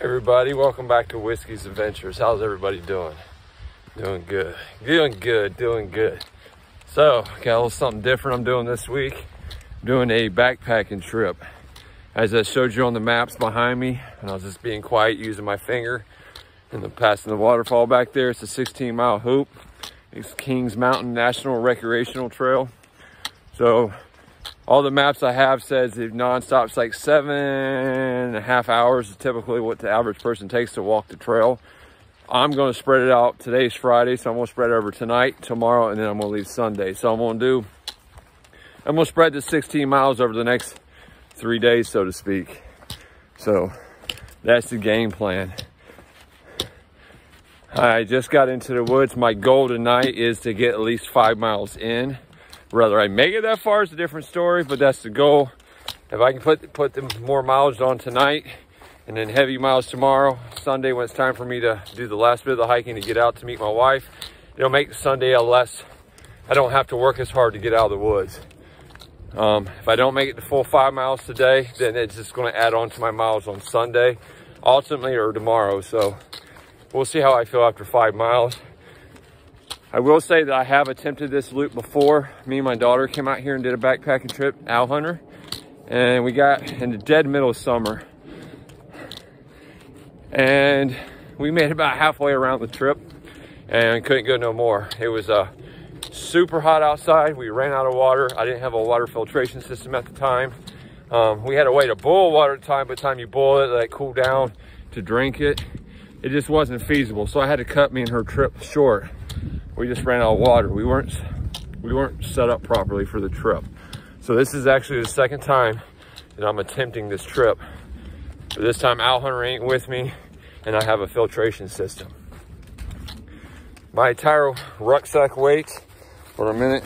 Everybody, welcome back to Whiskey's Adventures. How's everybody doing? Doing good. Doing good. So, got a little something different I'm doing this week. I'm doing a backpacking trip. As I showed you on the maps behind me, and I was just being quiet using my finger and then passing the waterfall back there. It's a 16-mile hoop. It's Kings Mountain National Recreational Trail. So all the maps I have says if nonstop's like 7.5 hours is typically what the average person takes to walk the trail. I'm going to spread it out. Today's Friday, so I'm going to spread it over tonight, tomorrow, and then I'm going to leave Sunday. So I'm going to spread the 16 miles over the next 3 days, so to speak. So that's the game plan. I just got into the woods. My goal tonight is to get at least 5 miles in. Whether I make it that far is a different story, but that's the goal. If I can put the more mileage on tonight and then heavy miles tomorrow, Sunday when it's time for me to do the last bit of the hiking to get out to meet my wife, it'll make Sunday I don't have to work as hard to get out of the woods. If I don't make it the full 5 miles today, then it's just going to add on to my miles on Sunday, ultimately, or tomorrow. So we'll see how I feel after 5 miles. I will say that I have attempted this loop before. Me and my daughter came out here and did a backpacking trip, owl hunter, and we got in the dead middle of summer. And we made about halfway around the trip and couldn't go no more. It was super hot outside. We ran out of water. I didn't have a water filtration system at the time. We had a way to boil water at the time, but by the time you boil it, let it cool down to drink it. It just wasn't feasible. So I had to cut me and her trip short. We just ran out of water. We weren't set up properly for the trip. So this is actually the second time that I'm attempting this trip. But this time owl hunter ain't with me and I have a filtration system. My entire rucksack weight, for a minute,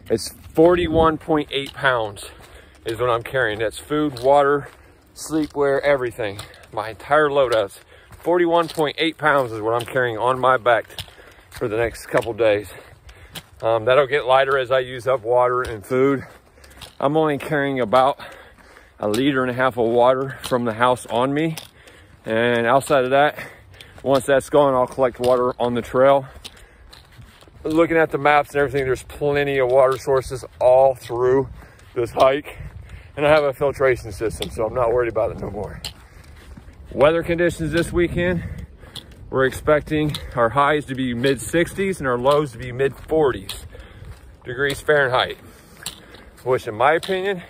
it's 41.8 pounds is what I'm carrying. That's food, water, sleepwear, everything. My entire load out. 41.8 pounds is what I'm carrying on my back for the next couple days. That'll get lighter as I use up water and food. I'm only carrying about 1.5 liters of water from the house on me. And outside of that, once that's gone, I'll collect water on the trail. Looking at the maps and everything, there's plenty of water sources all through this hike. And I have a filtration system, so I'm not worried about it no more. Weather conditions this weekend, we're expecting our highs to be mid-60s and our lows to be mid-40s degrees Fahrenheit, which in my opinion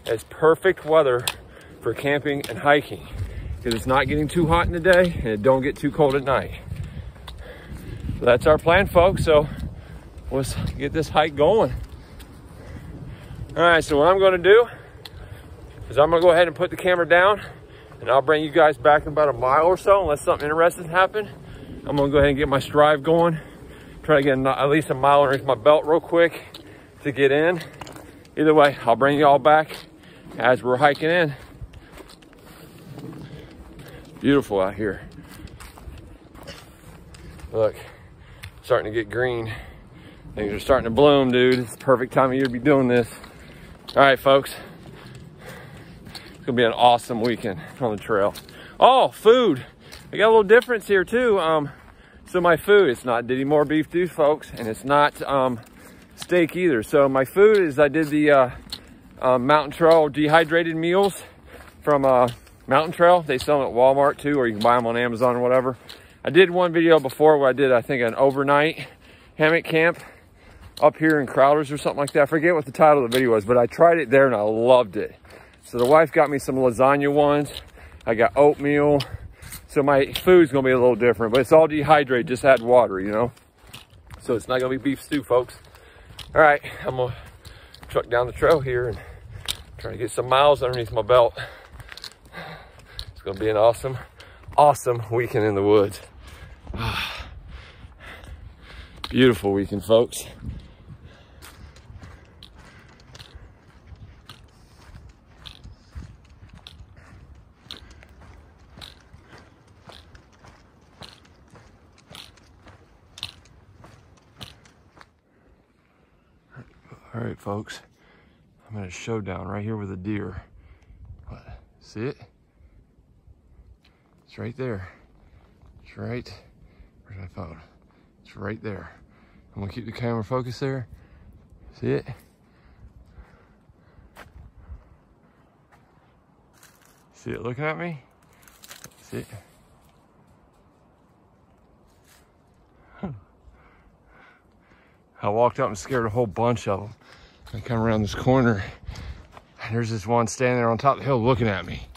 is perfect weather for camping and hiking because it's not getting too hot in the day and it don't get too cold at night. So that's our plan, folks. So let's get this hike going. All right, so what I'm going to do is I'm going to go ahead and put the camera down and I'll bring you guys back in about a mile or so unless something interesting happens. I'm going to go ahead and get my strive going. Try to get at least a mile underneath my belt real quick to get in. Either way, I'll bring you all back as we're hiking in. Beautiful out here. Look, starting to get green. Things are starting to bloom, dude. It's the perfect time of year to be doing this. All right, folks. It's gonna be an awesome weekend on the trail. Oh, food. I got a little difference here too. So my food, it's not Diddy Moore beef stew, folks, and it's not steak either. So my food is, I did the Mountain Trail dehydrated meals from Mountain Trail. They sell them at Walmart too, or you can buy them on Amazon or whatever. I did one video before where I did, I think, an overnight hammock camp up here in Crowders or something like that. I forget what the title of the video was, but I tried it there and I loved it. So the wife got me some lasagna ones. I got oatmeal. So my food's gonna be a little different, but it's all dehydrated, just add water, you know? So it's not gonna be beef stew, folks. All right, I'm gonna truck down the trail here and try to get some miles underneath my belt. It's gonna be an awesome, awesome weekend in the woods. Beautiful weekend, folks. All right, folks, I'm at a showdown right here with a deer. What, see it? It's right there. It's right, where's my phone? It's right there. I'm gonna keep the camera focused there. See it? See it looking at me? See it? I walked up and scared a whole bunch of them. I come around this corner, and there's this one standing there on top of the hill looking at me.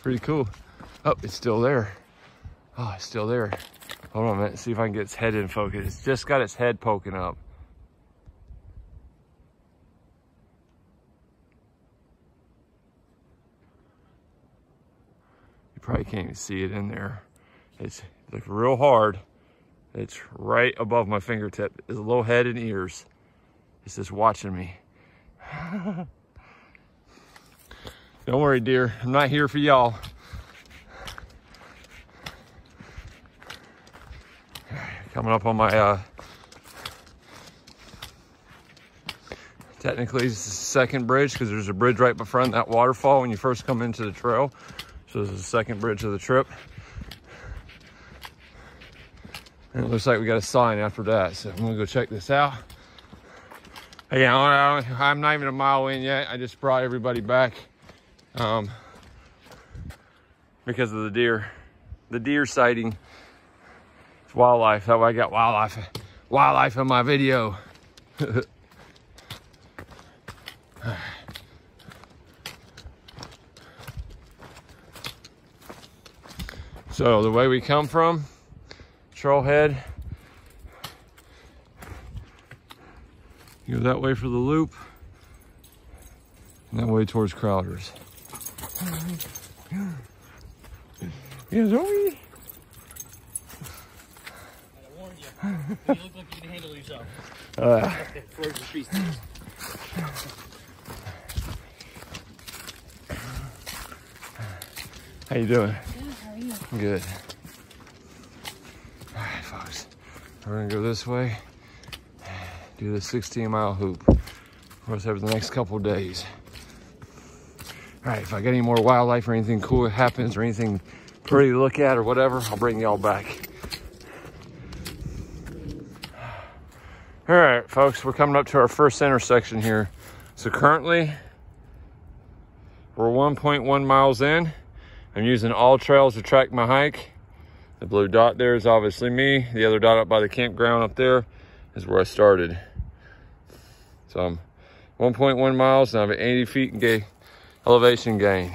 Pretty cool. Oh, it's still there. Oh, it's still there. Hold on a minute, see if I can get its head in focus. It's just got its head poking up. You probably can't even see it in there. It's looks real hard. It's right above my fingertip. It's a little head and ears. It's just watching me. Don't worry, dear. I'm not here for y'all. Coming up on my, technically it's the second bridge because there's a bridge right before that waterfall when you first come into the trail. So this is the second bridge of the trip. And it looks like we got a sign after that. So I'm gonna go check this out. Again, I'm not even a mile in yet. I just brought everybody back because of the deer sighting. It's wildlife. That way I got wildlife in my video. So the way we come from Trailhead, you go that way for the loop, and that way towards Crowder's. Yeah, Zoe. I warned you. You look like you can handle yourself. How you doing? Good, how are you? Good. All right, folks. We're gonna go this way, do the 16-mile hoop for us over the next couple of days. All right, if I get any more wildlife or anything cool that happens or anything pretty to look at or whatever, I'll bring y'all back. All right, folks, we're coming up to our first intersection here. So currently, we're 1.1 miles in. I'm using all trails to track my hike. The blue dot there is obviously me. The other dot up by the campground up there is where I started. So I'm 1.1 miles and I have an 80 feet elevation gain.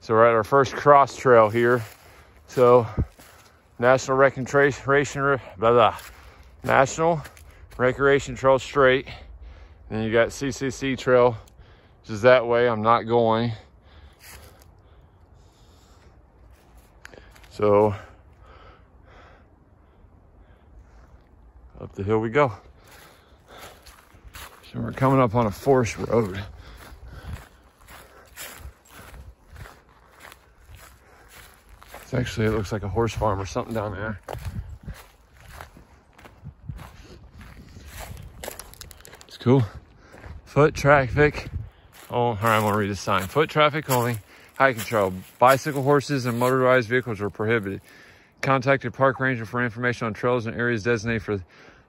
So we're at our first cross trail here. So National Recreation Trail straight. Then you got CCC Trail, which is that way. I'm not going. So up the hill we go. So we're coming up on a forest road. It's actually, it looks like a horse farm or something down there. It's cool. Foot traffic. Oh, all right, I'm gonna read the sign. Foot traffic only. Hiking trail. Bicycle, horses, and motorized vehicles are prohibited. Contact your park ranger for information on trails and areas designated for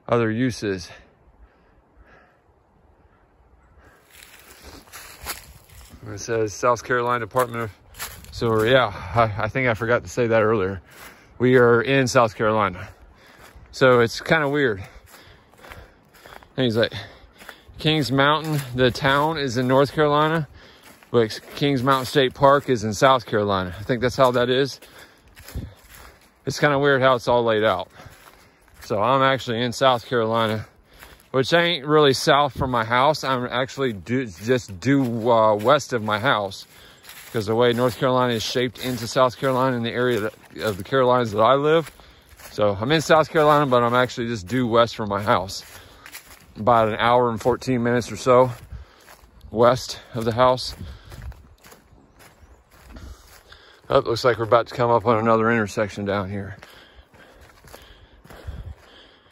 other uses. And it says South Carolina Department of... So yeah, I think I forgot to say that earlier. We are in South Carolina. So it's kind of weird. And he's like, Kings Mountain, the town is in North Carolina, but Kings Mountain State Park is in South Carolina. I think that's how that is. It's kind of weird how it's all laid out. So I'm actually in South Carolina, which ain't really south from my house. I'm actually just due west of my house, because the way North Carolina is shaped into South Carolina in the area of the Carolinas that I live. So I'm in South Carolina, but I'm actually just due west from my house. About an hour and 14 minutes or so west of the house. Oh, it looks like we're about to come up on another intersection down here.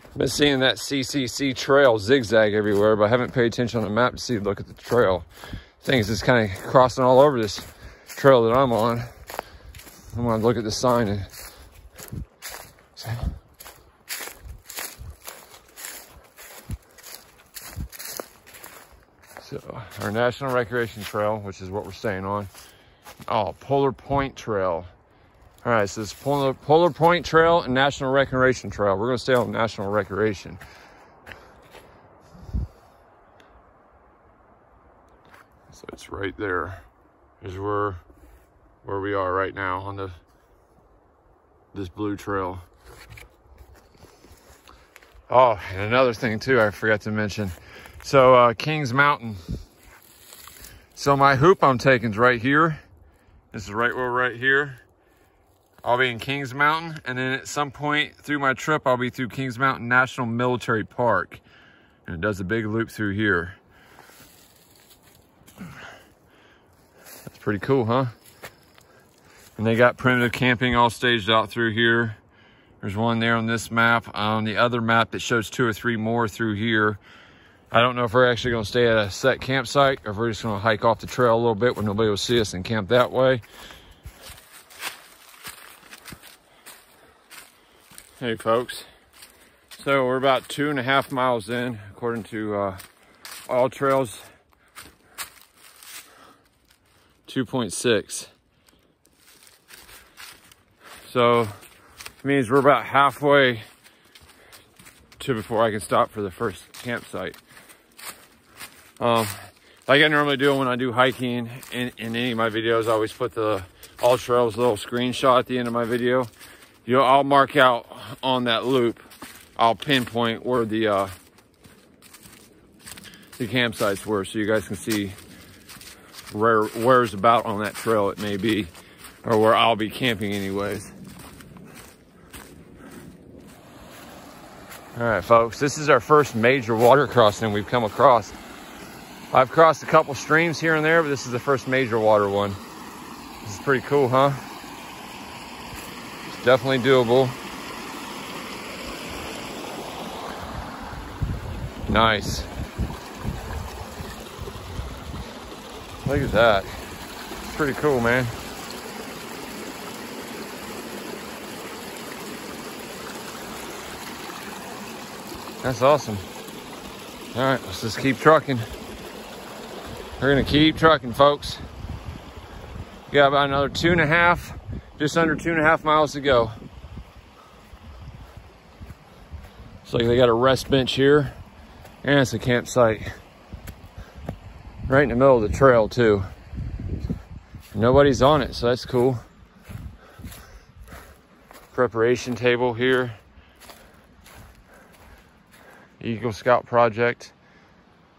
I've been seeing that CCC trail zigzag everywhere, but I haven't paid attention on the map to look at the trail. Thing is, it's kind of crossing all over this trail that I'm on. I'm gonna look at the sign and so our National Recreation Trail, which is what we're staying on. Oh, Polar Point Trail. All right, so it's Polar Point Trail and National Recreation Trail. We're gonna stay on National Recreation. So it's right there. Is where we are right now on this blue trail. Oh, and another thing too, I forgot to mention. So Kings Mountain. So my hoop I'm taking is right here. This is right where we're right here. I'll be in Kings Mountain, and then at some point through my trip, I'll be through Kings Mountain National Military Park. And it does a big loop through here. That's pretty cool, huh? And they got primitive camping all staged out through here. There's one there on this map. On the other map, it shows 2 or 3 more through here. I don't know if we're actually gonna stay at a set campsite or if we're just gonna hike off the trail a little bit where nobody will see us and camp that way. Hey folks, so we're about 2.5 miles in, according to All Trails 2.6. So it means we're about halfway to before I can stop for the first campsite. Like I normally do when I do hiking in any of my videos, I always put the All Trails little screenshot at the end of my video. I'll mark out on that loop, I'll pinpoint where the campsites were, so you guys can see where's about on that trail it may be, or where I'll be camping anyways. All right, folks, this is our first major water crossing we've come across. I've crossed a couple streams here and there, but this is the first major water one. This is pretty cool, huh? It's definitely doable. Nice. Look at that. It's pretty cool, man. That's awesome. All right, let's just keep trucking. We're gonna keep trucking, folks. We got about another 2.5, just under 2.5 miles to go. Looks like they got a rest bench here, and it's a campsite. Right in the middle of the trail too. Nobody's on it, so that's cool. Preparation table here. Eagle Scout project.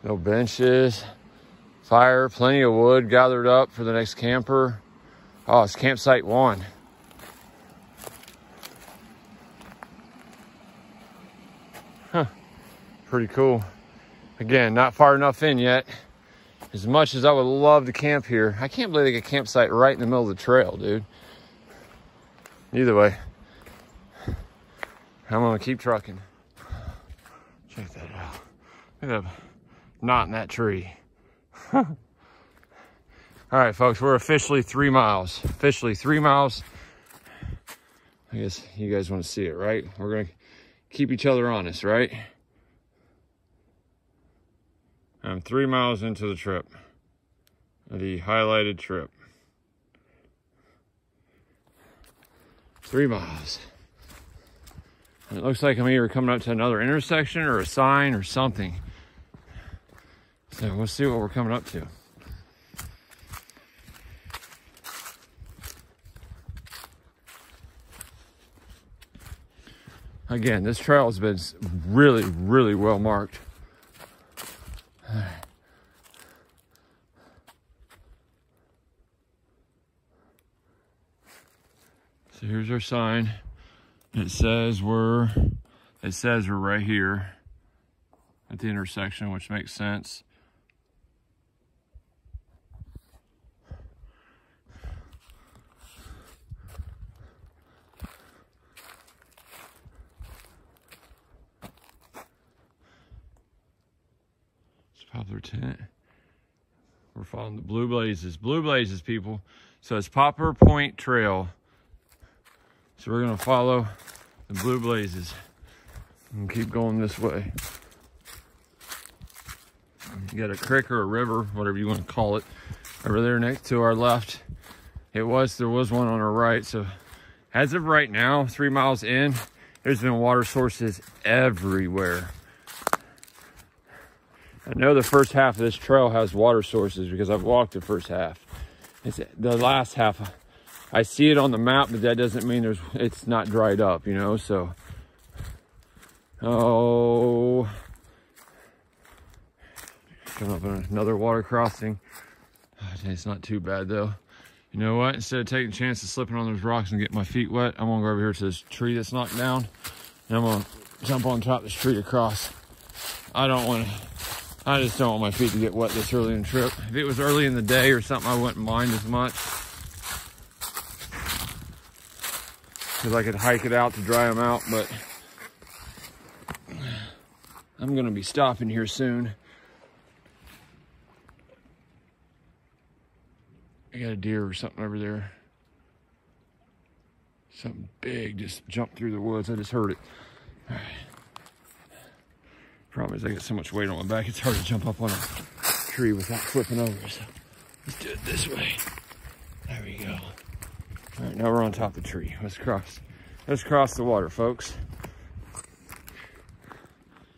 No benches. Fire, plenty of wood gathered up for the next camper. Oh, it's campsite 1. Huh, pretty cool. Again, not far enough in yet. As much as I would love to camp here, I can't believe they get a campsite right in the middle of the trail, dude. Either way, I'm gonna keep trucking. Check that out. Look at that knot in that tree. All right, folks, we're officially 3 miles. Officially 3 miles. I guess you guys want to see it, right? We're gonna keep each other honest, right? I'm 3 miles into the trip. The highlighted trip. 3 miles. And it looks like I'm either coming up to another intersection or a sign or something. So we'll see what we're coming up to. Again, this trail has been really, really well marked. So here's our sign. It says we're right here at the intersection, which makes sense. It's Poplar Tent. We're following the Blue Blazes. Blue Blazes, people. So it's Poplar Point Trail. So we're gonna follow the blue blazes and keep going this way. You got a creek or a river, whatever you want to call it, over there next to our left. There was one on our right. So as of right now, 3 miles in, there's been water sources everywhere. I know the first half of this trail has water sources because I've walked the first half. It's the last half, I see it on the map, but that doesn't mean it's not dried up, you know. So, oh, come up on another water crossing. It's not too bad though. You know what? Instead of taking a chance of slipping on those rocks and getting my feet wet, I'm gonna go over here to this tree that's knocked down, and I'm gonna jump on top of this tree across. I just don't want my feet to get wet this early in the trip. If it was early in the day or something, I wouldn't mind as much, because I could hike it out to dry them out, but I'm gonna be stopping here soon. I got a deer or something over there. Something big just jumped through the woods. I just heard it. All right. Problem is I get so much weight on my back, it's hard to jump up on a tree without flipping over. So let's do it this way. There we go. All right, now we're on top of the tree. Let's cross the water, folks.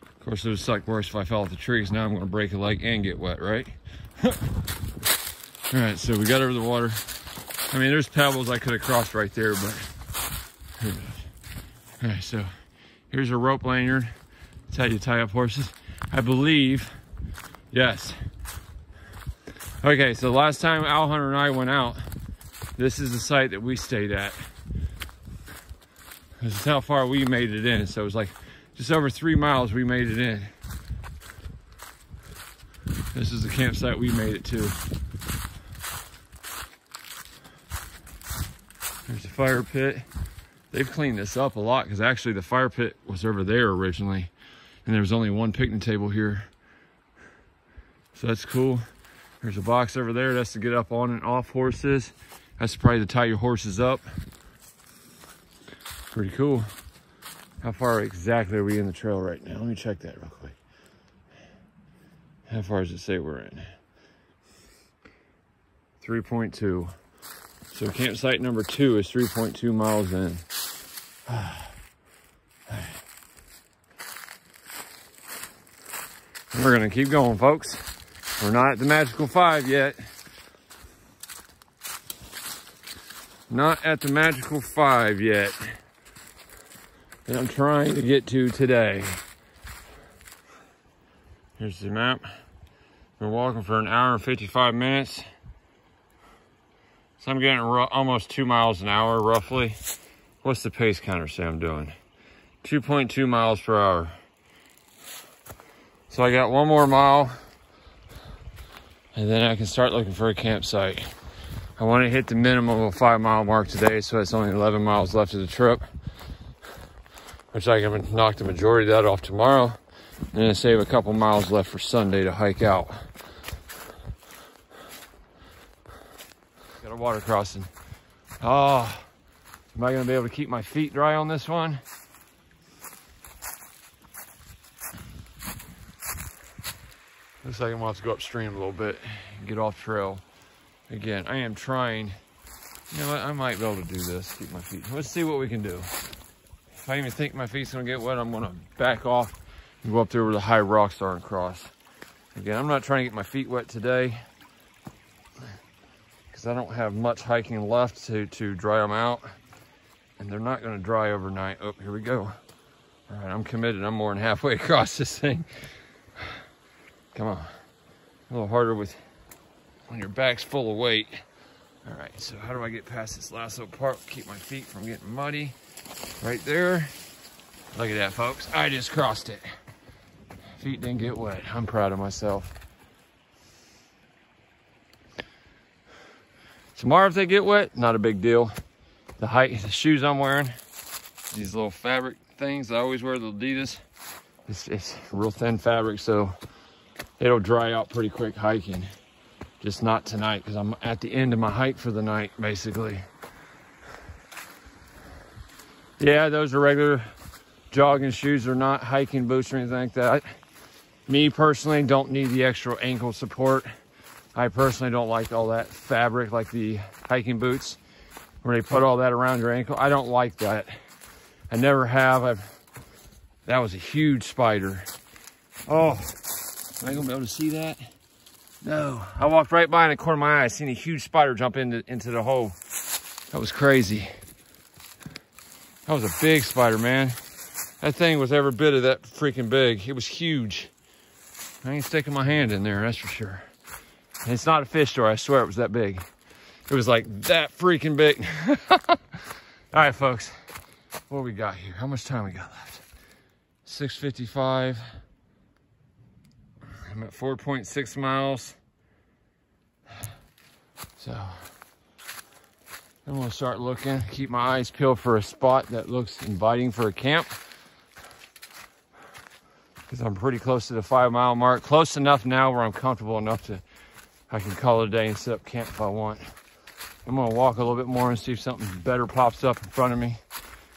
Of course, it would suck worse if I fell off the trees. Now I'm gonna break a leg and get wet, right? All right, so we got over the water. I mean, there's pebbles I could have crossed right there, but all right, so here's a rope lanyard. That's how you tie up horses, I believe. Yes. Okay, so the last time Owl Hunter and I went out, this is the site that we stayed at. This is how far we made it in. So it was like just over 3 miles we made it in. This is the campsite we made it to. There's a fire pit. They've cleaned this up a lot because actually the fire pit was over there originally. And there was only one picnic table here. So that's cool. There's a box over there. That's to get up on and off horses. That's probably to tie your horses up. Pretty cool. How far exactly are we in the trail right now? Let me check that real quick. How far does it say we're in? 3.2. So campsite number 2 is 3.2 miles in. We're gonna keep going, folks. We're not at the magical 5 yet. Not at the magical 5 yet that I'm trying to get to today. Here's the map. We're walking for an hour and 55 minutes. So I'm getting almost 2 miles an hour, roughly. What's the pace counter say I'm doing? 2.2 miles per hour. So I got 1 more mile, and then I can start looking for a campsite. I want to hit the minimum of a 5 mile mark today, so it's only 11 miles left of the trip, which I can knock the majority of that off tomorrow, and then save a couple miles left for Sunday to hike out. Got a water crossing. Oh, am I going to be able to keep my feet dry on this one? Looks like I'm going to have to go upstream a little bit and get off trail. Again, I am trying. You know what? I might be able to do this. Keep my feet. Let's see what we can do. If I even think my feet's going to get wet, I'm going to back off and go up there where the high rocks are and cross. Again, I'm not trying to get my feet wet today because I don't have much hiking left to dry them out. And they're not going to dry overnight. Oh, here we go. All right, I'm committed. I'm more than halfway across this thing. Come on. A little harder when your back's full of weight. All right, so how do I get past this last little part? Keep my feet from getting muddy. Right there. Look at that, folks. I just crossed it. Feet didn't get wet. I'm proud of myself. Tomorrow, if they get wet, not a big deal. The shoes I'm wearing, these little fabric things, I always wear the Adidas. It's real thin fabric, so it'll dry out pretty quick hiking. Just not tonight, because I'm at the end of my hike for the night, basically. Yeah, those are regular jogging shoes. They're not hiking boots or anything like that. Me personally don't need the extra ankle support. I personally don't like all that fabric like the hiking boots where they put all that around your ankle. I don't like that. I never have. That was a huge spider. Oh, am I gonna be able to see that? No, I walked right by in the corner of my eye. I seen a huge spider jump into the hole. That was crazy. That was a big spider, man. That thing was every bit of that freaking big. It was huge. I ain't sticking my hand in there, that's for sure. And it's not a fish store, I swear it was that big. It was like that freaking big. All right, folks, what we got here? How much time we got left? 6:55. I'm at 4.6 miles. So I'm gonna start looking, keep my eyes peeled for a spot that looks inviting for a camp. Because I'm pretty close to the 5-mile mark. Close enough now where I'm comfortable enough to, I can call it a day and set up camp if I want. I'm gonna walk a little bit more and see if something better pops up in front of me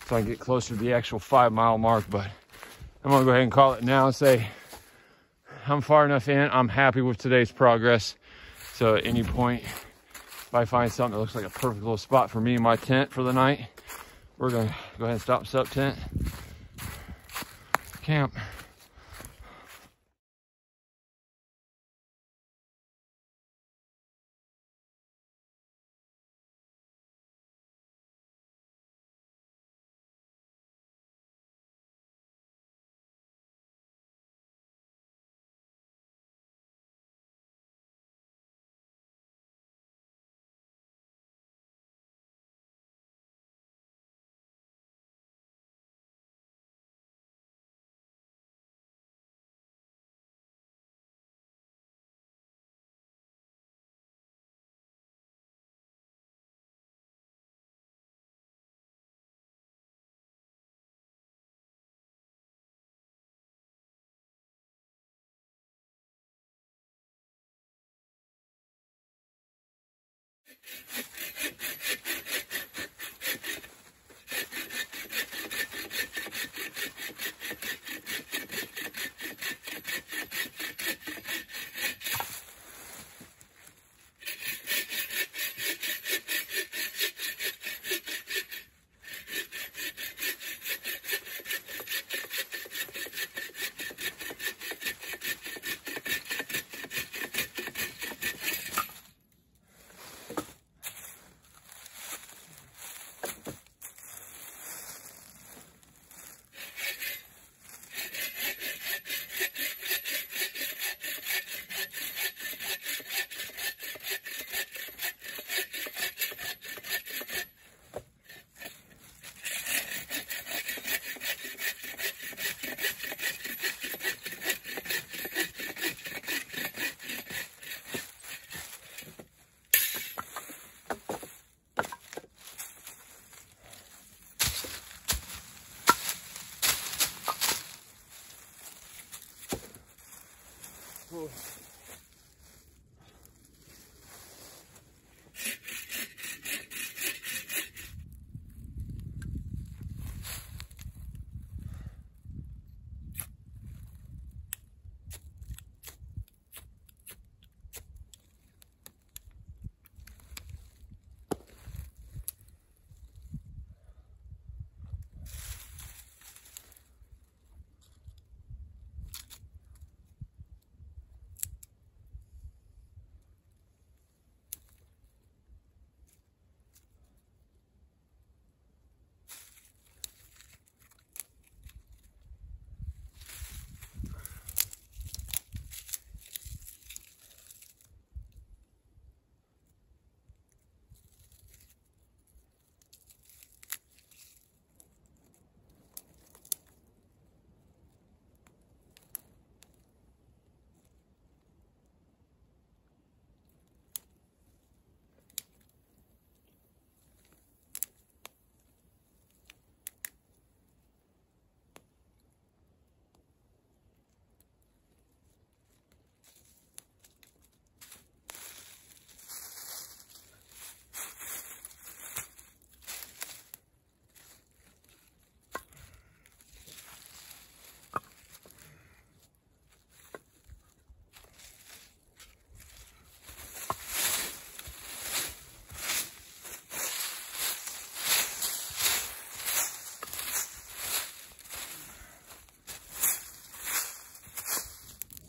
so I can get closer to the actual 5-mile mark. But I'm gonna go ahead and call it now and say, I'm far enough in, I'm happy with today's progress. So at any point, if I find something that looks like a perfect little spot for me and my tent for the night, we're gonna go ahead and stop, set up tent, camp.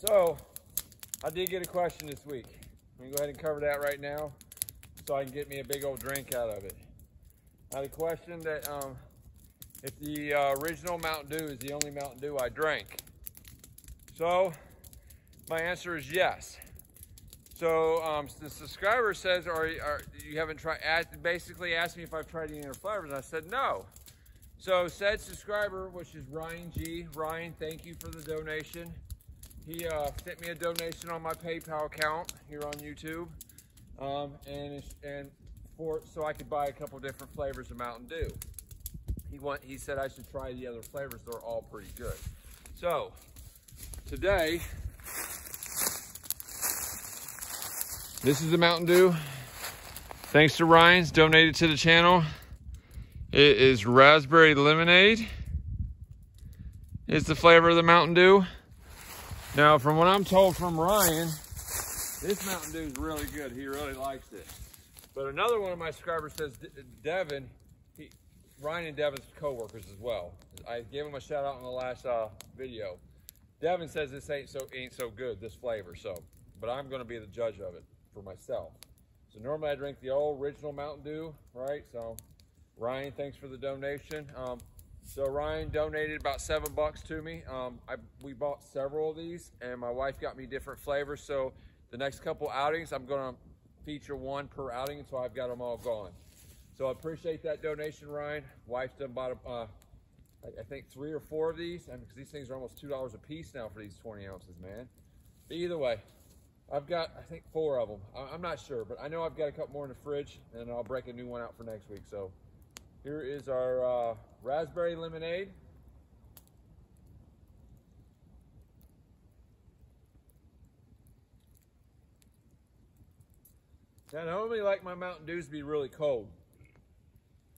So, I did get a question this week. I'm gonna go ahead and cover that right now so I can get me a big old drink out of it. I had a question that if the original Mountain Dew is the only Mountain Dew I drank. So, my answer is yes. So, the subscriber says, you haven't tried, basically asked me if I've tried any other flavors, and I said no. So, said subscriber, which is Ryan G. Ryan, thank you for the donation. He sent me a donation on my PayPal account here on YouTube, so I could buy a couple different flavors of Mountain Dew. He said I should try the other flavors. They're all pretty good. So today, this is the Mountain Dew. Thanks to Ryan's donated to the channel. It is raspberry lemonade. It's the flavor of the Mountain Dew. Now, from what I'm told from Ryan, this Mountain Dew is really good. He really likes it. But another one of my subscribers says, Devin, Ryan and Devin's co-workers as well. I gave him a shout out in the last video. Devin says this ain't so good, this flavor. But I'm going to be the judge of it for myself. So normally I drink the old original Mountain Dew, right? So Ryan, thanks for the donation. So Ryan donated about $7 to me. We bought several of these, and my wife got me different flavors. So the next couple outings, I'm going to feature one per outing until I've got them all gone. So I appreciate that donation, Ryan. Wife's done bought, I think 3 or 4 of these, because these things are almost $2 a piece now for these 20 ounces, man. But either way, I've got, I think 4 of them. I'm not sure, but I know I've got a couple more in the fridge, and I'll break a new one out for next week. So here is our raspberry lemonade. Now, I normally like my Mountain Dews to be really cold.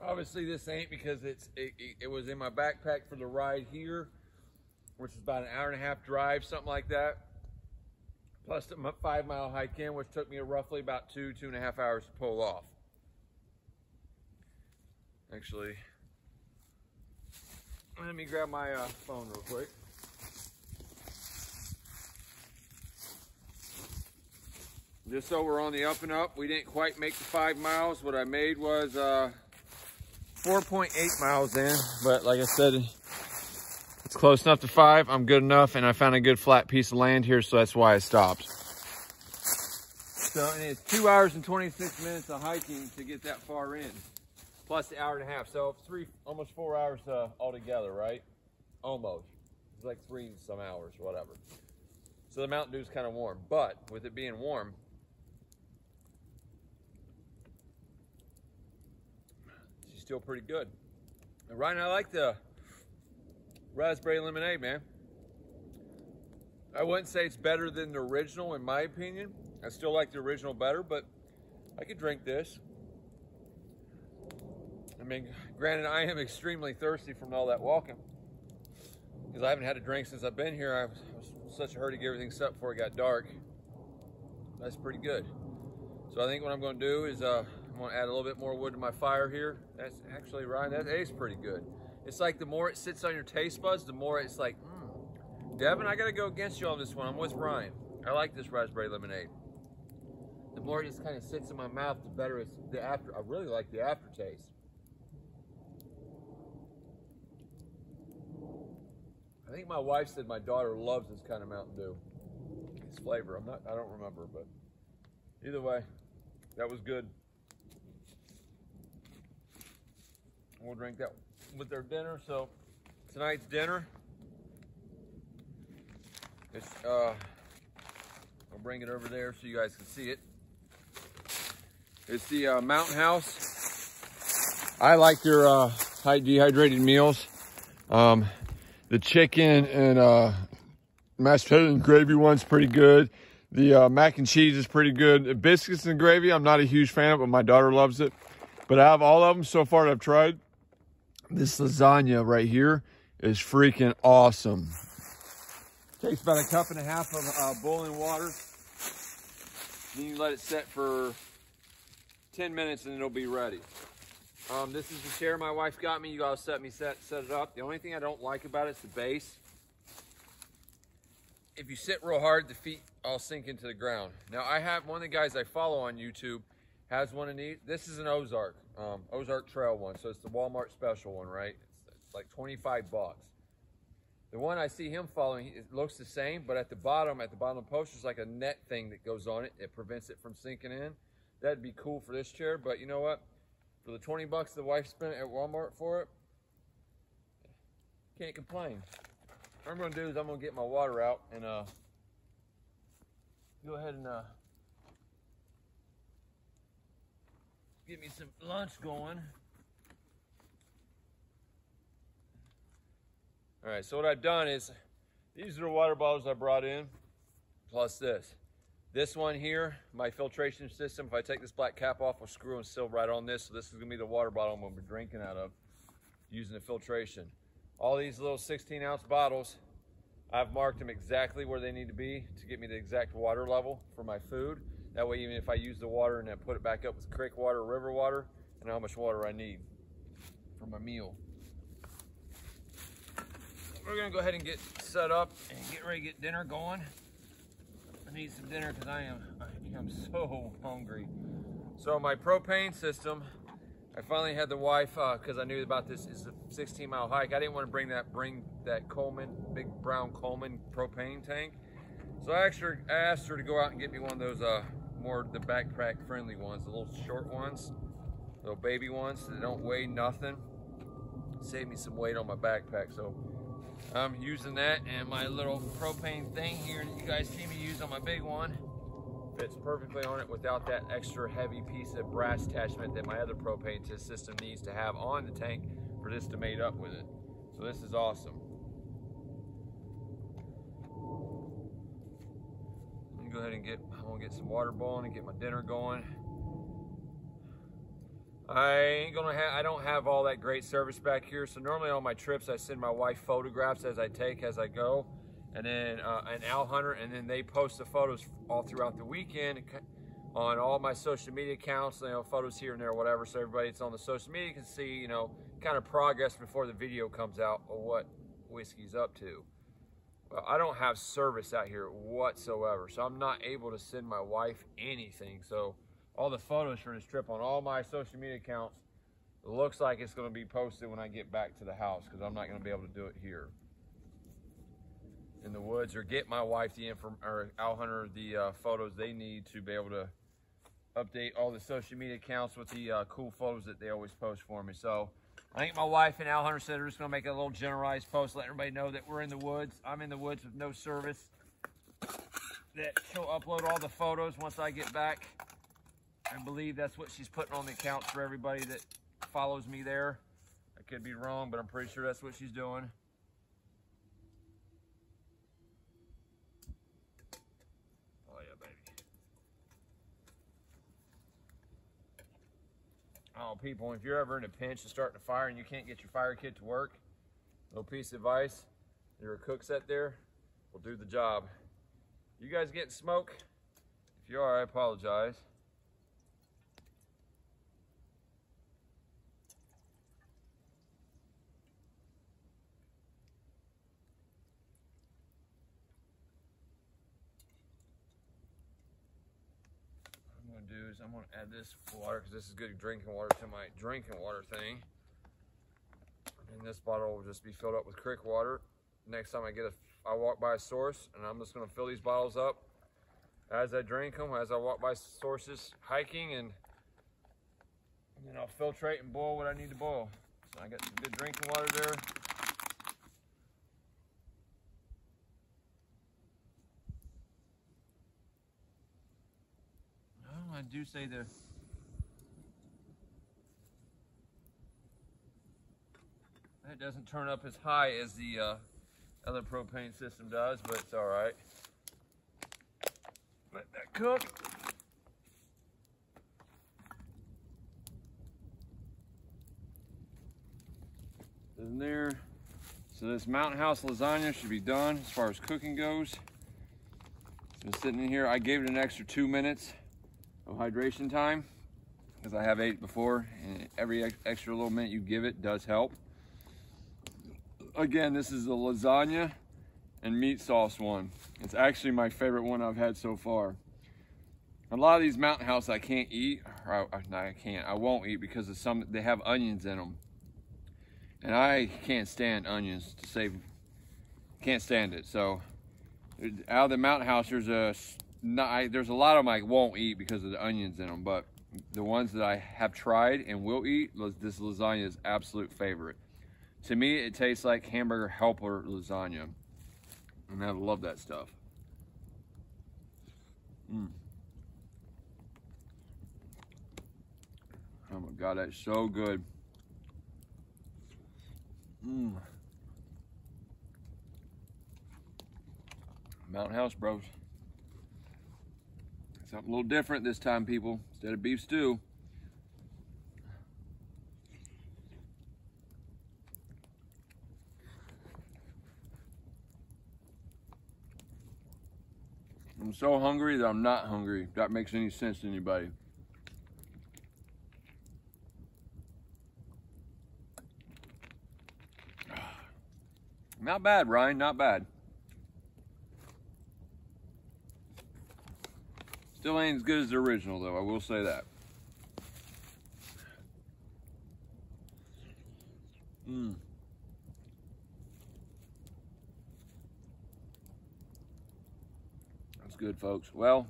Obviously, this ain't because it was in my backpack for the ride here, which is about an 1.5 hour drive, something like that. Plus the 5-mile hike in, which took me roughly about 2.5 hours to pull off. Actually, let me grab my phone real quick. Just so we're on the up and up, we didn't quite make the 5 miles. What I made was 4.8 miles in, but like I said, it's close enough to 5. I'm good enough, and I found a good flat piece of land here, so that's why I stopped. So, and it's 2 hours and 26 minutes of hiking to get that far in, plus the 1.5 hours. So almost 4 hours altogether, right? Almost. It's like 3 and some hours, whatever. So the Mountain Dew's kind of warm, but with it being warm, she's still pretty good. And Ryan, I like the raspberry lemonade, man. I wouldn't say it's better than the original in my opinion. I still like the original better, but I could drink this. I mean, granted, I am extremely thirsty from all that walking, because I haven't had a drink since I've been here. I was in such a hurry to get everything set before it got dark. That's pretty good. So I think what I'm going to do is I'm going to add a little bit more wood to my fire here. That's actually, Ryan, that is pretty good. It's like the more it sits on your taste buds, the more it's like, Devin, I got to go against you on this one. I'm with Ryan. I like this raspberry lemonade. The more it just kind of sits in my mouth, the better it's the after. I really like the aftertaste. I think my wife said my daughter loves this kind of Mountain Dew. This flavor, I don't remember, but either way, that was good. We'll drink that with their dinner. So tonight's dinner, it's I'll bring it over there so you guys can see it. It's the Mountain House. I like their dehydrated meals. The chicken and mashed potato and gravy one's pretty good. The mac and cheese is pretty good. The biscuits and gravy, I'm not a huge fan of, but my daughter loves it. But out of all of them so far that I've tried, this lasagna right here is freaking awesome. Takes about 1.5 cups of boiling water. Then you let it set for 10 minutes and it'll be ready. This is the chair my wife got me. You guys set it up. The only thing I don't like about it is the base. if you sit real hard, the feet all sink into the ground. Now I have one of the guys I follow on YouTube has one of these. This is an Ozark, Ozark Trail one. So it's the Walmart special one, right? It's like 25 bucks. The one I see him following, it looks the same, but at the bottom of the post, there's like a net thing that goes on it. It prevents it from sinking in. That'd be cool for this chair, but you know what? For the 20 bucks the wife spent at Walmart for it, can't complain. What I'm gonna do is I'm gonna get my water out and go ahead and get me some lunch going. All right, so what I've done is, these are the water bottles I brought in, plus this. This one here, my filtration system, if I take this black cap off, I'll screw and seal right on this. So this is gonna be the water bottle I'm gonna be drinking out of, using the filtration. All these little 16-ounce bottles, I've marked them exactly where they need to be to get me the exact water level for my food. That way, even if I use the water and then put it back up with creek water or river water, I know how much water I need for my meal. We're gonna go ahead and get set up and get ready to get dinner going. I need some dinner because I am so hungry. So my propane system, I finally had the wife, because I knew about this, is a 16-mile hike. I didn't want to bring that Coleman, big brown Coleman propane tank. So I asked her to go out and get me one of those more the backpack friendly ones, the little short ones, little baby ones that don't weigh nothing. Save me some weight on my backpack. So I'm using that, and my little propane thing here that you guys see me use on my big one fits perfectly on it without that extra heavy piece of brass attachment that my other propane system needs to have on the tank for this to mate up with it. So this is awesome. Let me go ahead and I'm gonna get some water boiling and get my dinner going. I don't have all that great service back here. So normally on my trips, I send my wife photographs as I go. And then an owl hunter, and then they post the photos all throughout the weekend on all my social media accounts, photos here and there, whatever, so everybody that's on the social media can see, kind of progress before the video comes out of what Whiskey's up to. Well, I don't have service out here whatsoever, so I'm not able to send my wife anything. So all the photos for this trip on all my social media accounts, it looks like it's gonna be posted when I get back to the house, because I'm not gonna be able to do it here in the woods, or get my wife or owl hunter the photos they need to be able to update all the social media accounts with the cool photos that they always post for me. So I think my wife and owl hunter said they're just gonna make a little generalized post, let everybody know that we're in the woods. I'm in the woods with no service, that she'll upload all the photos once I get back. I believe that's what she's putting on the accounts for everybody that follows me there. I could be wrong, but I'm pretty sure that's what she's doing. Oh yeah, baby. Oh, people, if you're ever in a pinch and starting a fire and you can't get your fire kit to work, little piece of advice, there are cooks out there will do the job. You guys getting smoke? If you are, I apologize. What I'm gonna do is I'm gonna add this water, because this is good drinking water, to my drinking water thing. And this bottle will just be filled up with creek water. Next time I walk by a source, and I'm just gonna fill these bottles up as I drink them, as I walk by sources hiking, and then I'll filtrate and boil what I need to boil. So I got some good drinking water there. Oh, I do say that doesn't turn up as high as the other propane system does, but it's all right. Let that cook. In there. So this Mountain House lasagna should be done as far as cooking goes. It's been sitting in here. I gave it an extra 2 minutes of hydration time because I have ate it before, and every extra little minute you give it does help. Again, this is a lasagna, and meat sauce one. It's actually my favorite one I've had so far. A lot of these Mountain House I can't eat, or I won't eat because of they have onions in them. And I can't stand onions can't stand it. So out of the Mountain House, there's a lot of them I won't eat because of the onions in them, but the ones that I have tried and will eat, this lasagna is absolute favorite. To me, it tastes like hamburger helper lasagna. And I love that stuff. Oh my God, that's so good. Mountain House, bros. Something a little different this time, people. Instead of beef stew. I'm so hungry that I'm not hungry, if that makes any sense to anybody. Not bad, Ryan, not bad. Still ain't as good as the original, though, I will say that. That's good, folks. Well,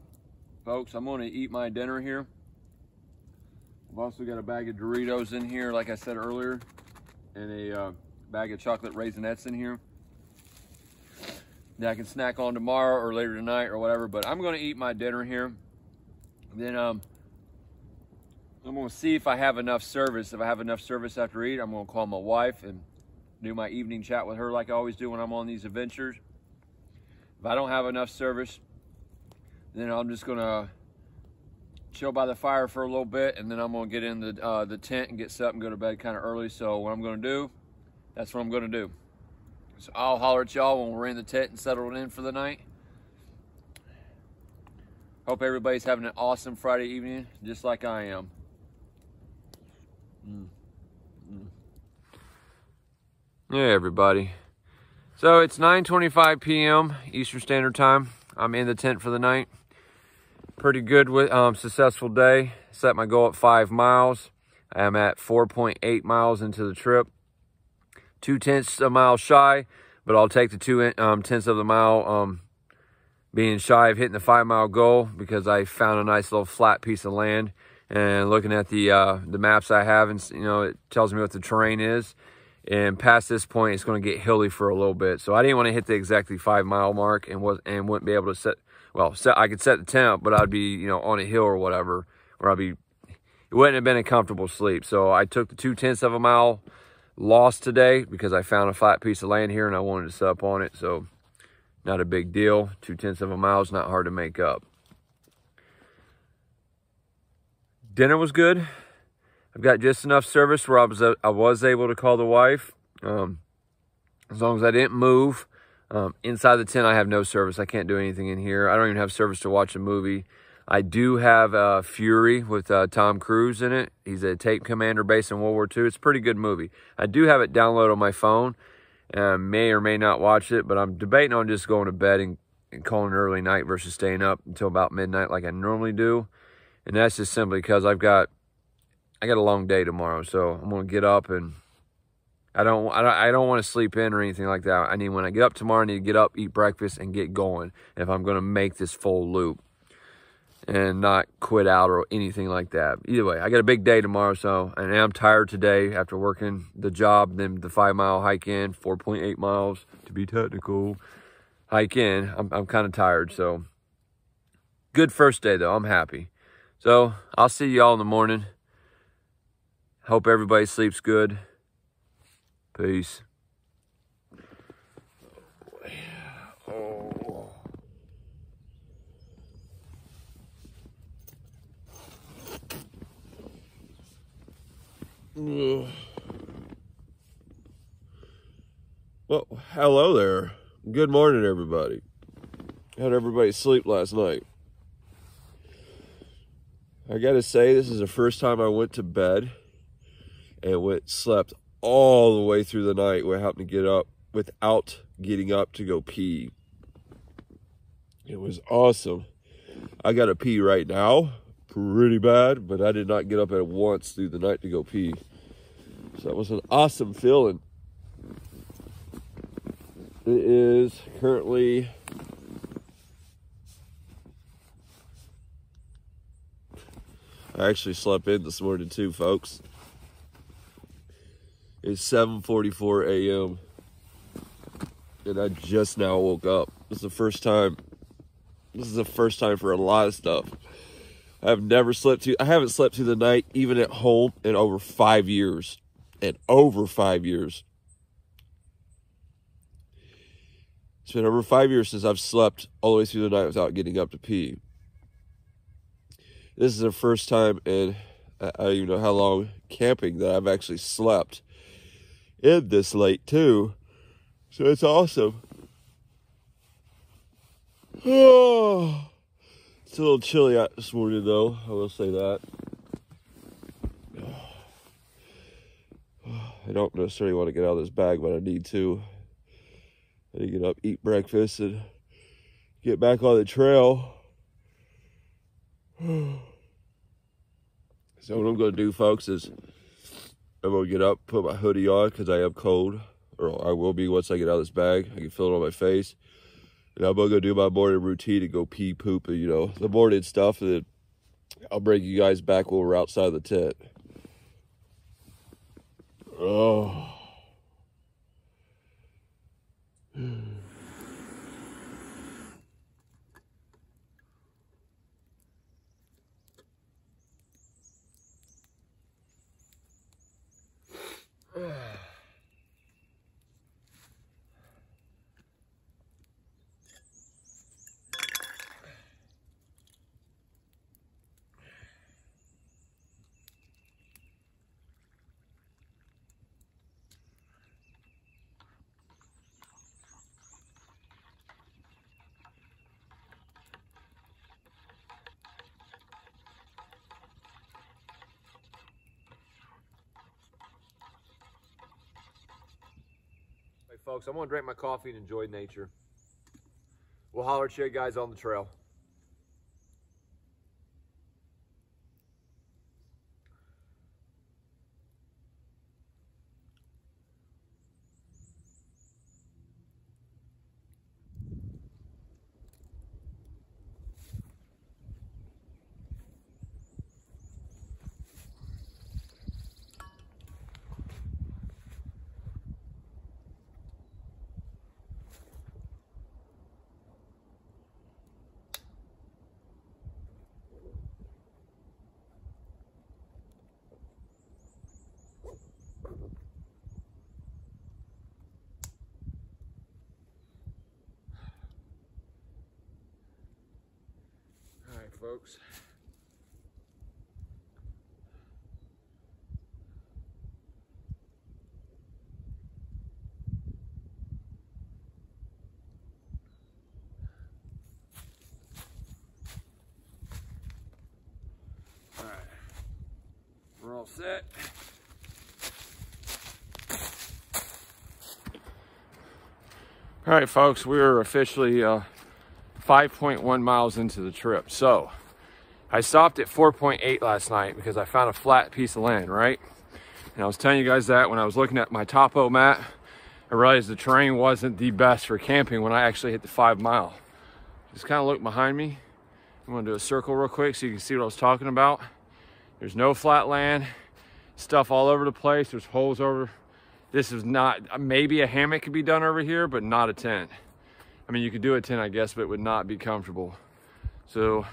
folks, I'm going to eat my dinner here. I've also got a bag of Doritos in here, like I said earlier, and a bag of chocolate Raisinets in here that I can snack on tomorrow or later tonight or whatever. But I'm going to eat my dinner here. Then I'm going to see if I have enough service. If I have enough service after eat, I'm going to call my wife and do my evening chat with her like I always do when I'm on these adventures. If I don't have enough service, then I'm just going to chill by the fire for a little bit, and then I'm going to get in the tent and get set up and go to bed kind of early. So what I'm going to do, that's what I'm going to do. So I'll holler at y'all when we're in the tent and settled in for the night. Hope everybody's having an awesome Friday evening, just like I am. Yeah, everybody. So it's 9:25 p.m. Eastern Standard Time. I'm in the tent for the night. Pretty good with successful day. Set my goal at 5 miles. I am at 4.8 miles into the trip. 0.2 of a mile shy, but I'll take the 0.2 of the mile being shy of hitting the 5 mile goal because I found a nice little flat piece of land. And looking at the maps I have, and it tells me what the terrain is. And past this point, it's going to get hilly for a little bit. So I didn't want to hit the exactly 5 mile mark and wouldn't be able to set. Well, I could set the tent up, but I'd be on a hill or whatever, or it wouldn't have been a comfortable sleep. So I took the 0.2 of a mile loss today because I found a flat piece of land here and I wanted to set up on it. So not a big deal. 0.2 of a mile is not hard to make up. Dinner was good. I've got just enough service where I was able to call the wife. As long as I didn't move. Inside the tent, I have no service. I can't do anything in here. I don't even have service to watch a movie. I do have Fury with Tom Cruise in it. He's a tape commander based in World War II. It's a pretty good movie. I do have it downloaded on my phone. And I may or may not watch it, but I'm debating on just going to bed and calling an early night versus staying up until about midnight like I normally do. And that's just simply because I got a long day tomorrow. So I'm going to get up, and I don't want to sleep in or anything like that. When I get up tomorrow, I need to get up, eat breakfast, and get going if I'm going to make this full loop and not quit out or anything like that. Either way, I got a big day tomorrow, and I'm tired today after working the job, then the 5 mile hike in, 4.8 miles to be technical, hike in. I'm kind of tired, so good first day though. I'm happy. So I'll see y'all in the morning. Hope everybody sleeps good. Peace. Oh. Well, hello there. Good morning, everybody. How'd everybody sleep last night? I gotta say, this is the first time I went to bed and slept all the way through the night where I happened to get up without getting up to go pee. It was awesome. I got to pee right now, pretty bad, but I did not get up at once through the night to go pee. So that was an awesome feeling. It is currently I actually slept in this morning too, folks. It's 7:44 a.m. and I just now woke up. This is the first time. This is the first time for a lot of stuff. I haven't slept through the night even at home in over 5 years. It's been over 5 years since I've slept all the way through the night without getting up to pee. This is the first time in, I don't even know how long, camping that I've actually slept in this late too. So it's awesome. Oh, it's a little chilly out this morning though, I will say that. I don't necessarily want to get out of this bag, but I need to. I need to get up, eat breakfast, and get back on the trail. So what I'm going to do, folks, is I'm going to get up, put my hoodie on because I am cold, or I will be once I get out of this bag. I can feel it on my face. And I'm going to go do my morning routine and go pee, poop, and, you know, the morning stuff. And then I'll bring you guys back when we're outside the tent. Oh. Hey folks, I'm gonna drink my coffee and enjoy nature. We'll holler at you guys on the trail. Folks. All right, we're all set. All right, folks, we're officially 5.1 miles into the trip. So I stopped at 4.8 last night because I found a flat piece of land, right? And I was telling you guys that when I was looking at my topo map, I realized the terrain wasn't the best for camping when I actually hit the 5 mile. Just kind of look behind me. I'm gonna do a circle real quick so you can see what I was talking about. There's no flat land, stuff all over the place. There's holes over. This is not, maybe a hammock could be done over here, but not a tent. I mean, you could do a tent, I guess, but it would not be comfortable. So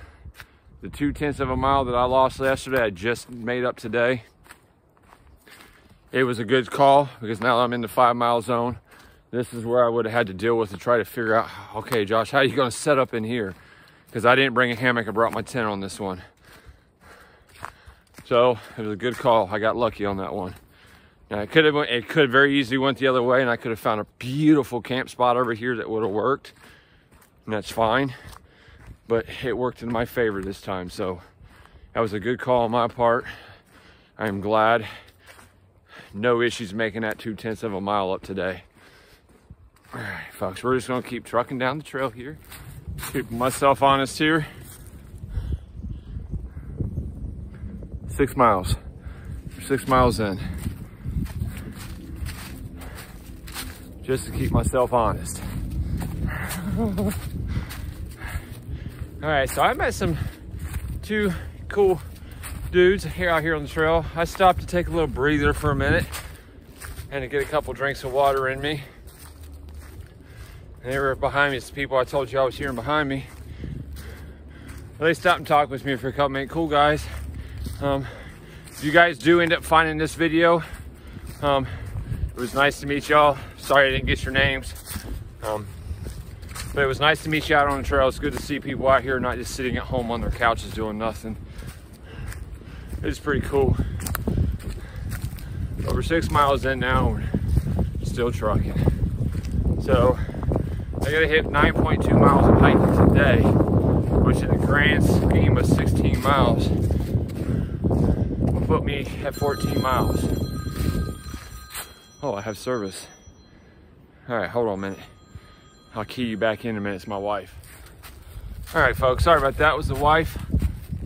the 0.2 of a mile that I lost yesterday, I just made up today. It was a good call because now I'm in the 5 mile zone. This is where I would have had to deal with to try to figure out, okay, Josh, how are you gonna set up in here? Because I didn't bring a hammock, I brought my tent on this one. So it was a good call. I got lucky on that one. Now it could very easily went the other way and I could have found a beautiful camp spot over here that would have worked. And that's fine. But it worked in my favor this time. So that was a good call on my part. I am glad. No issues making that 0.2 of a mile up today. All right, folks, we're just gonna keep trucking down the trail here. Keeping myself honest here. 6 miles. We're 6 miles in. Just to keep myself honest. All right, so I met two cool dudes out here on the trail. I stopped to take a little breather for a minute and to get a couple drinks of water in me. And they were behind me. It's the people I told you I was hearing behind me. Well, they stopped and talked with me for a couple minutes. Cool guys. If you guys do end up finding this video, it was nice to meet y'all. Sorry I didn't get your names. But it was nice to meet you out on the trail. It's good to see people out here, not just sitting at home on their couches doing nothing. It's pretty cool. Over 6 miles in now, we're still trucking. So I gotta hit 9.2 miles of hiking today, which in the grand scheme of 16 miles will put me at 14 miles. Oh, I have service. All right, hold on a minute. I'll key you back in a minute. It's my wife. All right, folks, sorry about that. It was the wife.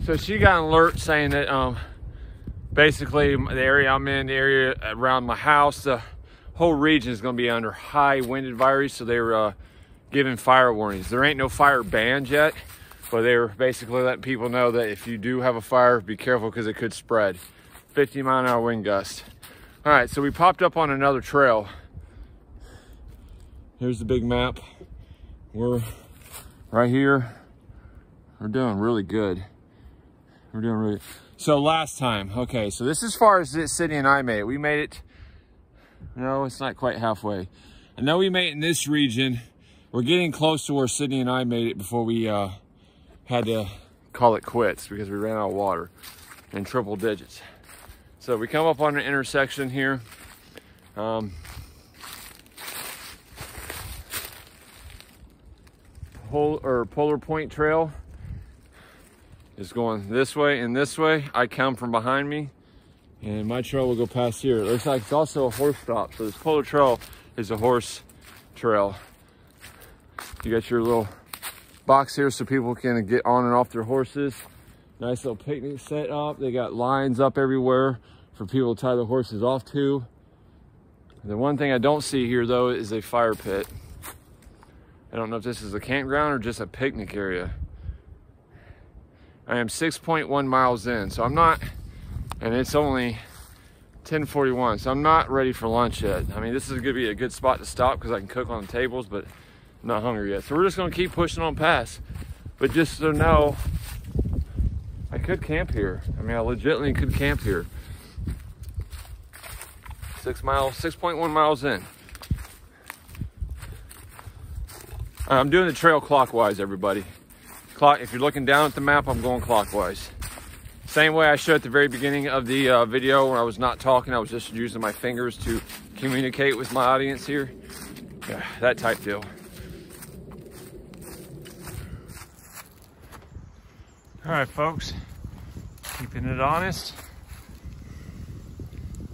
So she got an alert saying that basically the area I'm in, the area around my house, the whole region is going to be under high wind advisory. So they were giving fire warnings. There ain't no fire banned yet, but they were basically letting people know that if you do have a fire, be careful because it could spread. 50-mile-an-hour wind gust. All right, so we popped up on another trail. Here's the big map. We're right here. We're doing really good. We're doing really. So last time, okay, so this is as far as Sydney and I made it. We made it, no, it's not quite halfway. I know we made it in this region. We're getting close to where Sydney and I made it before we had to call it quits because we ran out of water in triple digits. So we come up on an intersection here. Polar Point Trail is going this way and this way. I come from behind me and my trail will go past here. It looks like it's also a horse stop. So this Polar Trail is a horse trail. You got your little box here so people can get on and off their horses. Nice little picnic set up. They got lines up everywhere for people to tie the horses off to. The one thing I don't see here though is a fire pit. I don't know if this is a campground or just a picnic area. I am 6.1 miles in, so I'm not, and it's only 10:41, so I'm not ready for lunch yet. I mean, this is gonna be a good spot to stop because I can cook on the tables, but I'm not hungry yet. So we're just gonna keep pushing on past. But just so you know, I could camp here. I mean, I legitimately could camp here. 6.1 miles in. I'm doing the trail clockwise, everybody. If you're looking down at the map, I'm going clockwise. Same way I showed at the very beginning of the video when I was not talking, I was just using my fingers to communicate with my audience here. Yeah, that type deal. All right, folks, keeping it honest.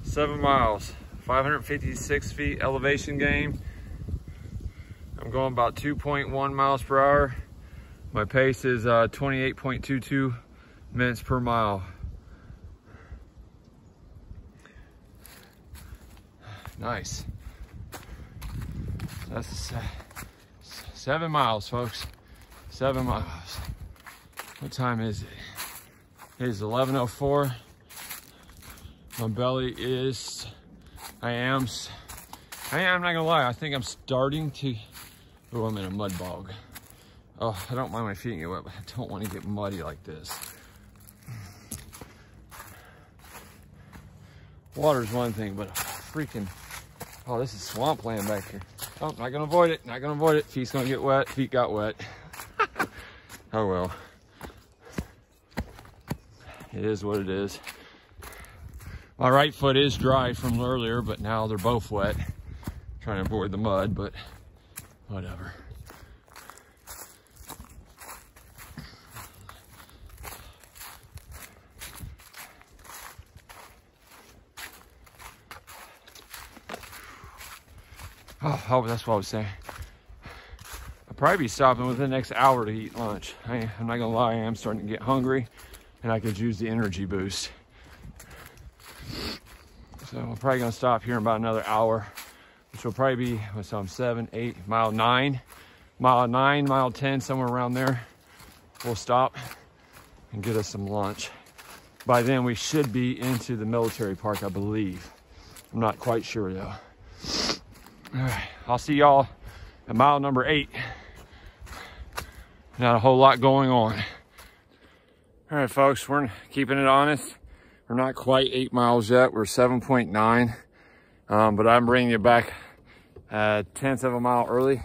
7 miles, 556 feet elevation gain. I'm going about 2.1 miles per hour. My pace is 28.22 minutes per mile. Nice. That's 7 miles, folks. 7 miles. What time is it? It is 11:04. My belly is, I'm not gonna lie, I think I'm starting to, oh, I'm in a mud bog. Oh, I don't mind my feet getting wet, but I don't want to get muddy like this. Water's one thing, but freaking, oh, this is swampland back here. Oh, not gonna avoid it, not gonna avoid it. Feet's gonna get wet, feet got wet. Oh well. It is what it is. My right foot is dry from earlier, but now they're both wet. Trying to avoid the mud, but whatever. Oh, that's what I was saying. I'll probably be stopping within the next hour to eat lunch. I'm not gonna lie, I am starting to get hungry and I could use the energy boost. So I'm probably gonna stop here in about another hour, which will probably be, what's on 7, 8, mile 9, mile 10, somewhere around there. We'll stop and get us some lunch. By then we should be into the military park, I believe. I'm not quite sure though. All right, I'll see y'all at mile number 8. Not a whole lot going on. All right, folks, we're keeping it honest. We're not quite 8 miles yet. We're 7.9, but I'm bringing you back a 1/10 of a mile early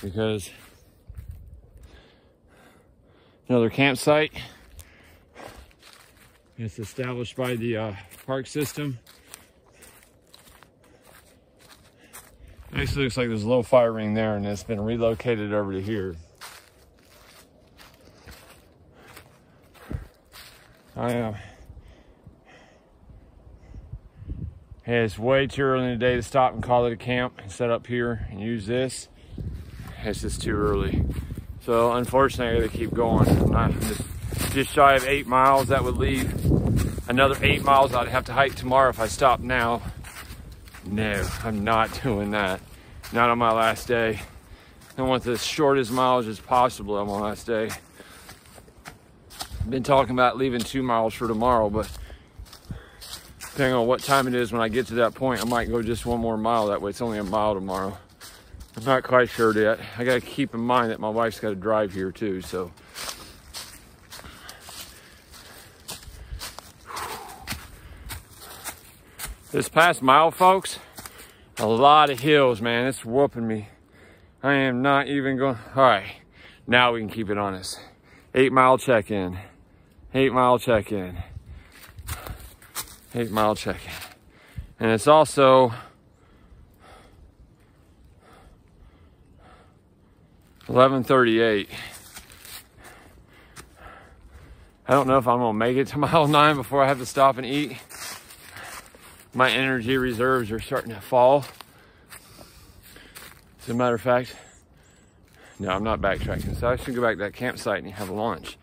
because another campsite. It's established by the park system. Actually looks like there's a low fire ring there and it's been relocated over to here. Hey, it's way too early in the day to stop and call it a camp and set up here and use this. It's just too early. So unfortunately, I gotta keep going. I'm just shy of 8 miles. That would leave another 8 miles I'd have to hike tomorrow if I stop now. No, I'm not doing that. Not on my last day. I want the shortest mileage as possible on my last day. I've been talking about leaving 2 miles for tomorrow, but depending on what time it is when I get to that point, I might go just 1 more mile. That way it's only a mile tomorrow. I'm not quite sure yet. I gotta keep in mind that my wife's gotta drive here too, so. This past mile, folks, a lot of hills, man. It's whooping me. I am not even going. All right, now we can keep it honest. 8 mile check-in. 8 mile check-in. 8 mile check-in. And it's also 11:38. I don't know if I'm gonna make it to mile 9 before I have to stop and eat. My energy reserves are starting to fall. As a matter of fact, no, I'm not backtracking. So I should go back to that campsite and have lunch.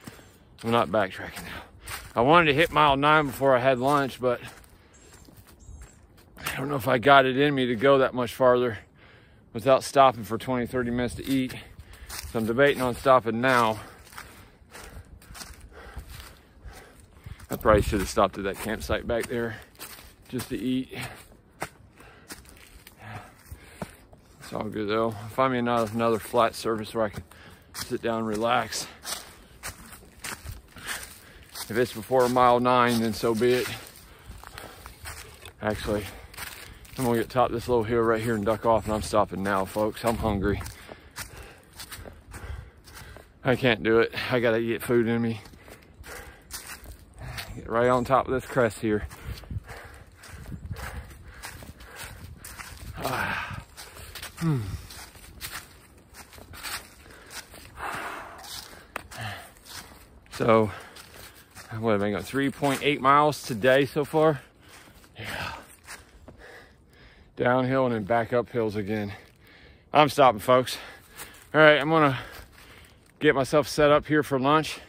I'm not backtracking now. I wanted to hit mile 9 before I had lunch, but I don't know if I got it in me to go that much farther without stopping for 20, 30 minutes to eat. So I'm debating on stopping now. I probably should have stopped at that campsite back there just to eat. It's all good though. Find me another flat surface where I can sit down and relax. If it's before mile 9, then so be it. Actually, I'm gonna get top this little hill right here and duck off, and I'm stopping now, folks. I'm hungry. I can't do it. I gotta get food in me. Get right on top of this crest here. So, what have I got? 3.8 miles today so far. Yeah. Downhill and then back up hills again. I'm stopping, folks. All right, I'm gonna get myself set up here for lunch.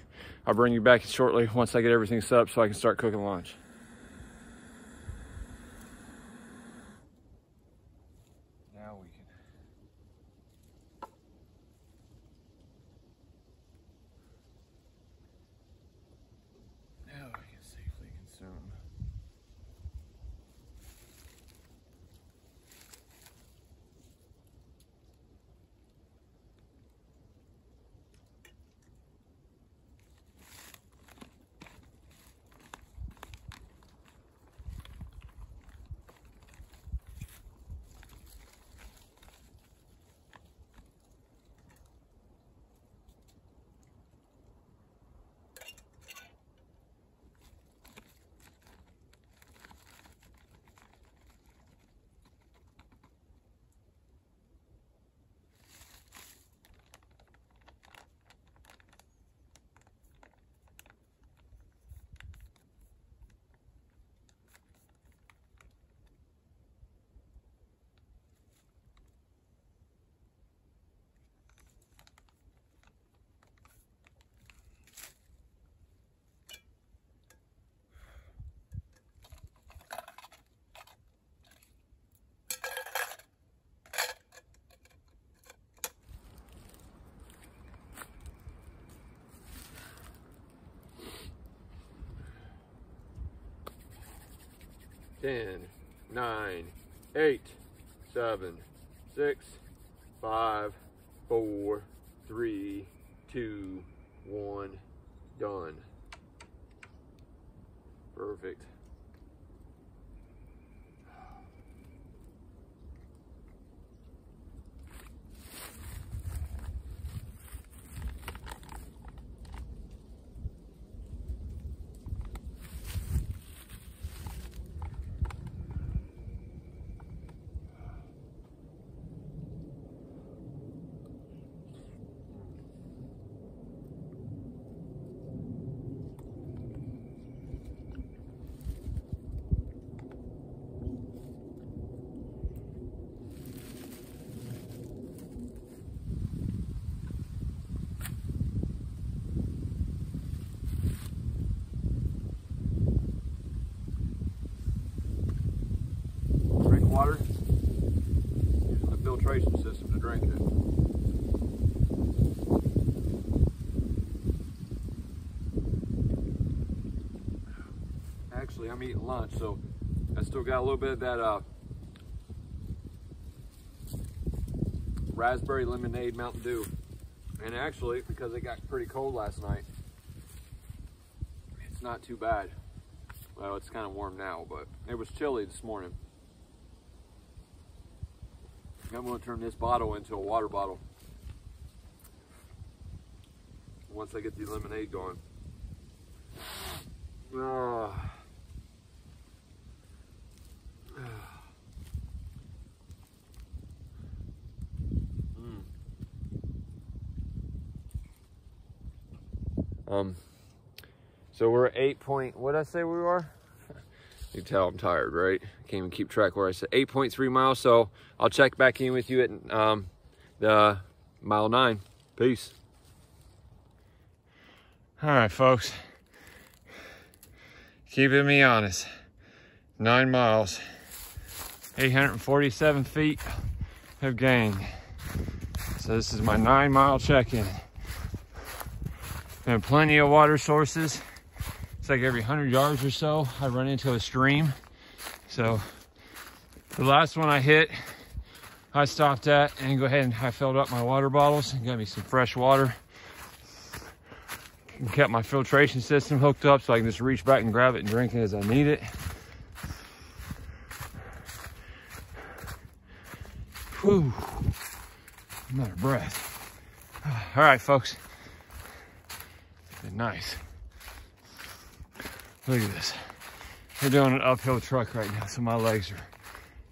I'll bring you back shortly once I get everything set up so I can start cooking lunch. Now we can. Now I can safely consume. 10, 9, 8, 7, 6, 5, 4, 3, 2, 1, done. Perfect. Water, using the filtration system to drink it. Actually, I'm eating lunch, so I still got a little bit of that raspberry lemonade Mountain Dew. And actually, because it got pretty cold last night, it's not too bad. Well, it's kind of warm now, but it was chilly this morning. I'm going to turn this bottle into a water bottle once I get the lemonade going. So we're at 8 point, what did I say we were? You can tell I'm tired, right? I can't even keep track where I said 8.3 miles. So I'll check back in with you at the mile 9. Peace. All right, folks. Keeping me honest. 9 miles, 847 feet of gain. So this is my 9-mile check-in. And plenty of water sources. It's like every 100 yards or so, I run into a stream. So the last one I hit, I stopped at and go ahead and I filled up my water bottles and got me some fresh water. And kept my filtration system hooked up so I can just reach back and grab it and drink it as I need it. Whew, I'm out of breath. All right, folks. Been nice. Look at this. We're doing an uphill truck right now, so my legs are,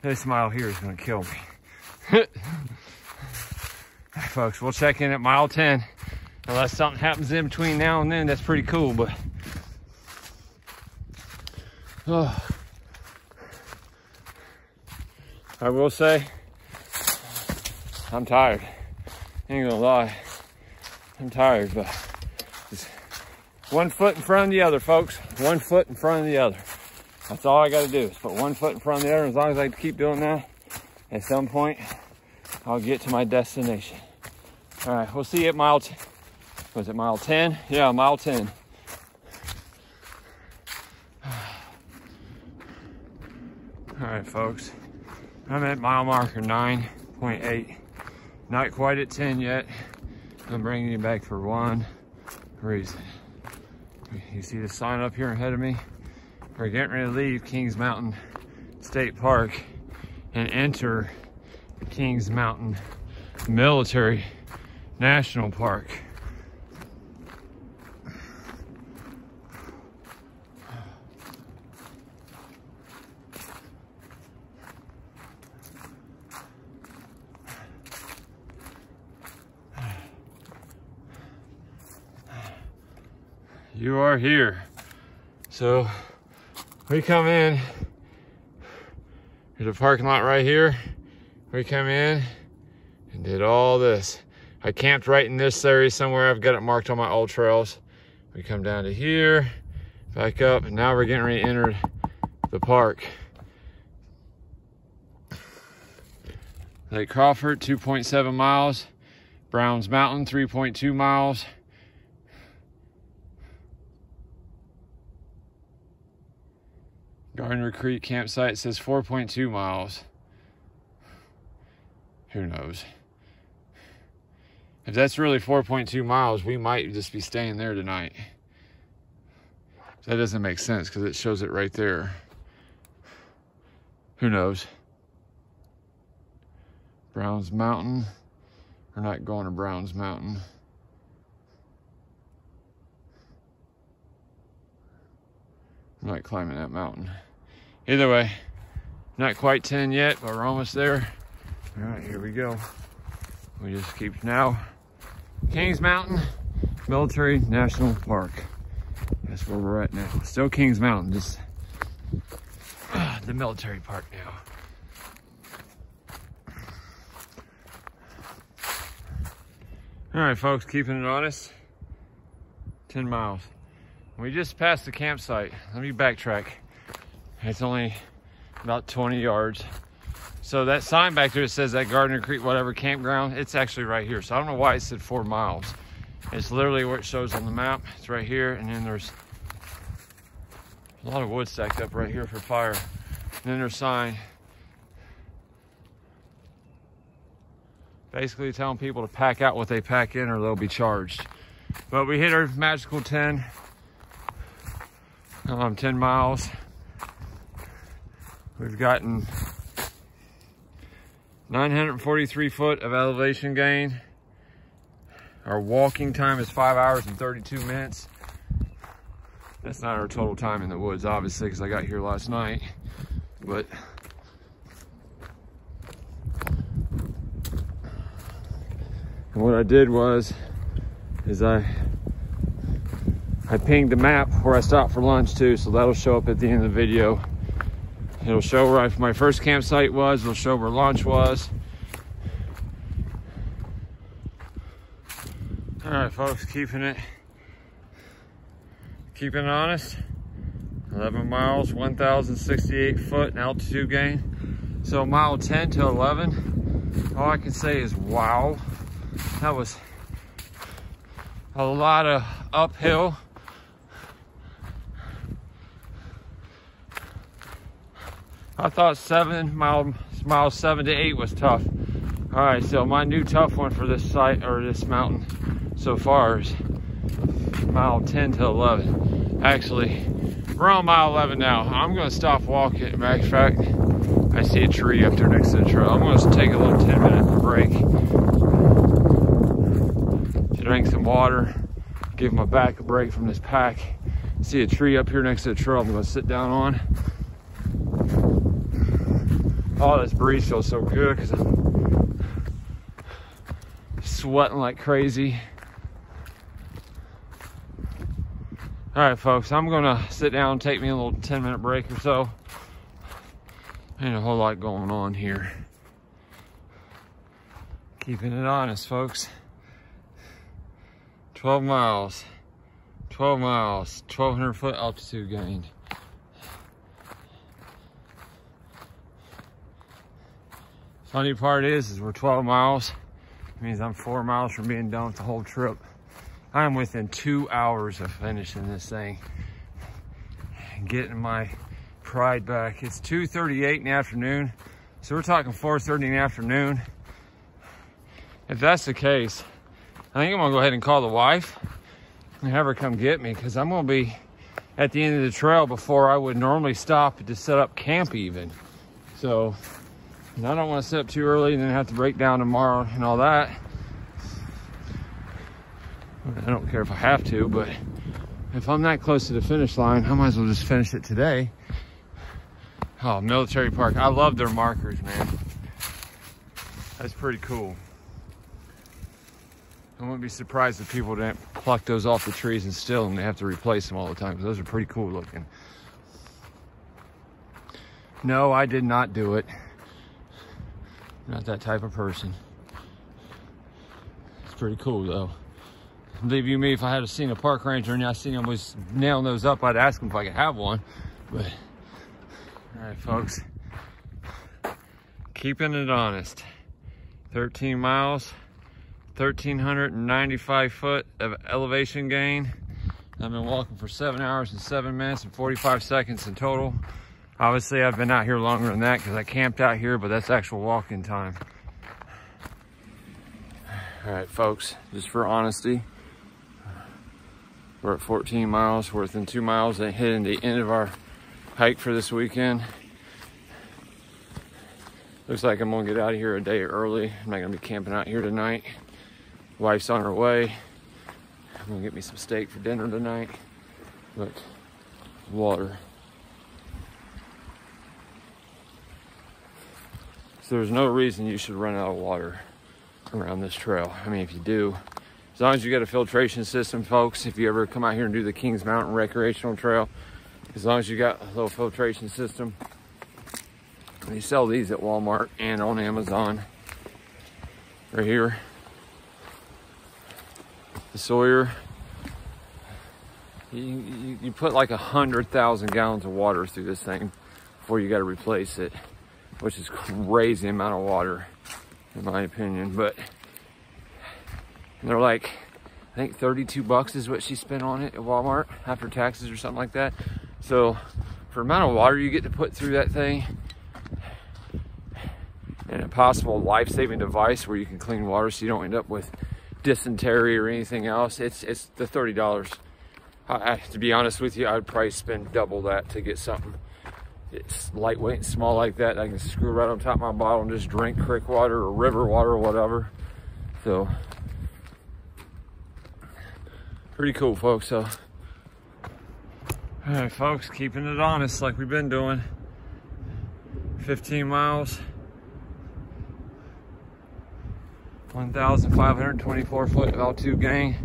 this mile here is gonna kill me. Right, folks, we'll check in at mile 10. Unless something happens in between now and then, that's pretty cool, but. Oh. I will say, I'm tired. Ain't gonna lie. I'm tired, but just one foot in front of the other, folks. One foot in front of the other. That's all I gotta do is put one foot in front of the other. As long as I keep doing that, at some point, I'll get to my destination. All right, we'll see you at mile 10. Was it mile 10? Yeah, mile 10. All right, folks. I'm at mile marker 9.8. Not quite at 10 yet. I'm bringing you back for one reason. You see the sign up here ahead of me? We're getting ready to leave Kings Mountain State Park and enter Kings Mountain Military National Park. You are here. So we come in, there's a parking lot right here. We come in and did all this. I camped right in this area somewhere. I've got it marked on my old trails. We come down to here, back up, and now we're getting ready to enter the park. Lake Crawford, 2.7 miles. Browns Mountain, 3.2 miles. Gardner Creek campsite says 4.2 miles. Who knows? If that's really 4.2 miles, we might just be staying there tonight. That doesn't make sense because it shows it right there. Who knows? Browns Mountain. We're not going to Browns Mountain. I'm not climbing that mountain. Either way, not quite 10 yet, but we're almost there. All right, here we go. We just keep now. Kings Mountain Military National Park. That's where we're at now. Still Kings Mountain, just the military park now. All right, folks, keeping it honest. 10 miles. We just passed the campsite. Let me backtrack. It's only about 20 yards. So that sign back there that says that Gardner Creek, whatever campground, it's actually right here. So I don't know why it said 4 miles. It's literally where it shows on the map. It's right here, and then there's a lot of wood stacked up right here for fire. And then there's a sign basically telling people to pack out what they pack in or they'll be charged. But we hit our magical 10 miles. We've gotten 943 foot of elevation gain. Our walking time is 5 hours and 32 minutes. That's not our total time in the woods, obviously, because I got here last night. But and what I did was, I pinged the map where I stopped for lunch too, so that'll show up at the end of the video. It'll show where my first campsite was, it'll show where lunch was. All right, folks, keeping it honest. 11 miles, 1,068 foot in altitude gain. So mile 10 to 11, all I can say is wow. That was a lot of uphill. I thought miles 7 to 8 was tough. All right, so my new tough one for this site or this mountain so far is mile 10 to 11. Actually, we're on mile 11 now. I'm gonna stop walking. Matter of fact, I see a tree up there next to the trail. I'm gonna take a little 10-minute break. Drink some water, give my back a break from this pack. See a tree up here next to the trail I'm gonna sit down on. Oh, this breeze feels so good because I'm sweating like crazy. All right, folks, I'm gonna sit down and take me a little 10-minute break or so. Ain't a whole lot going on here. Keeping it honest, folks. 12 miles, 1,200 foot altitude gained. Funny part is we're 12 miles. It means I'm 4 miles from being done with the whole trip. I'm within 2 hours of finishing this thing and getting my pride back. It's 2:38 in the afternoon, so we're talking 4:30 in the afternoon. If that's the case, I think I'm gonna go ahead and call the wife and have her come get me, because I'm gonna be at the end of the trail before I would normally stop to set up camp even. So, and I don't want to set up too early and then have to break down tomorrow and all that. I don't care if I have to, but if I'm that close to the finish line, I might as well just finish it today. Oh, military park. I love their markers, man. That's pretty cool. I wouldn't be surprised if people didn't pluck those off the trees and still, and they have to replace them all the time, because those are pretty cool looking. No, I did not do it. Not that type of person. It's pretty cool though. Believe you me, if I had seen a park ranger and I seen him was nailing those up, I'd ask him if I could have one. But all right, folks, keeping it honest. 13 miles, 1,395 foot of elevation gain. I've been walking for 7 hours and 7 minutes and 45 seconds in total. Obviously, I've been out here longer than that because I camped out here, but that's actual walking time. All right, folks, just for honesty, we're at 14 miles. We're within 2 miles and hitting the end of our hike for this weekend. Looks like I'm gonna get out of here a day early. I'm not gonna be camping out here tonight. Wife's on her way. I'm gonna get me some steak for dinner tonight, but water. So there's no reason you should run out of water around this trail. I mean, if you do, as long as you get a filtration system, folks, if you ever come out here and do the Kings Mountain Recreational Trail, as long as you got a little filtration system, they sell these at Walmart and on Amazon. Right here, the Sawyer. You put like 100,000 gallons of water through this thing before you got to replace it, which is crazy amount of water, in my opinion. But they're like, I think 32 bucks is what she spent on it at Walmart after taxes or something like that. So for the amount of water you get to put through that thing, and a possible life-saving device where you can clean water so you don't end up with dysentery or anything else, it's the $30. To be honest with you, I'd probably spend double that to get something. It's lightweight and small like that. I can screw right on top of my bottle and just drink creek water or river water or whatever. So, pretty cool, folks. So, all right, folks, keeping it honest like we've been doing. 15 miles. 1,524 foot of altitude gain.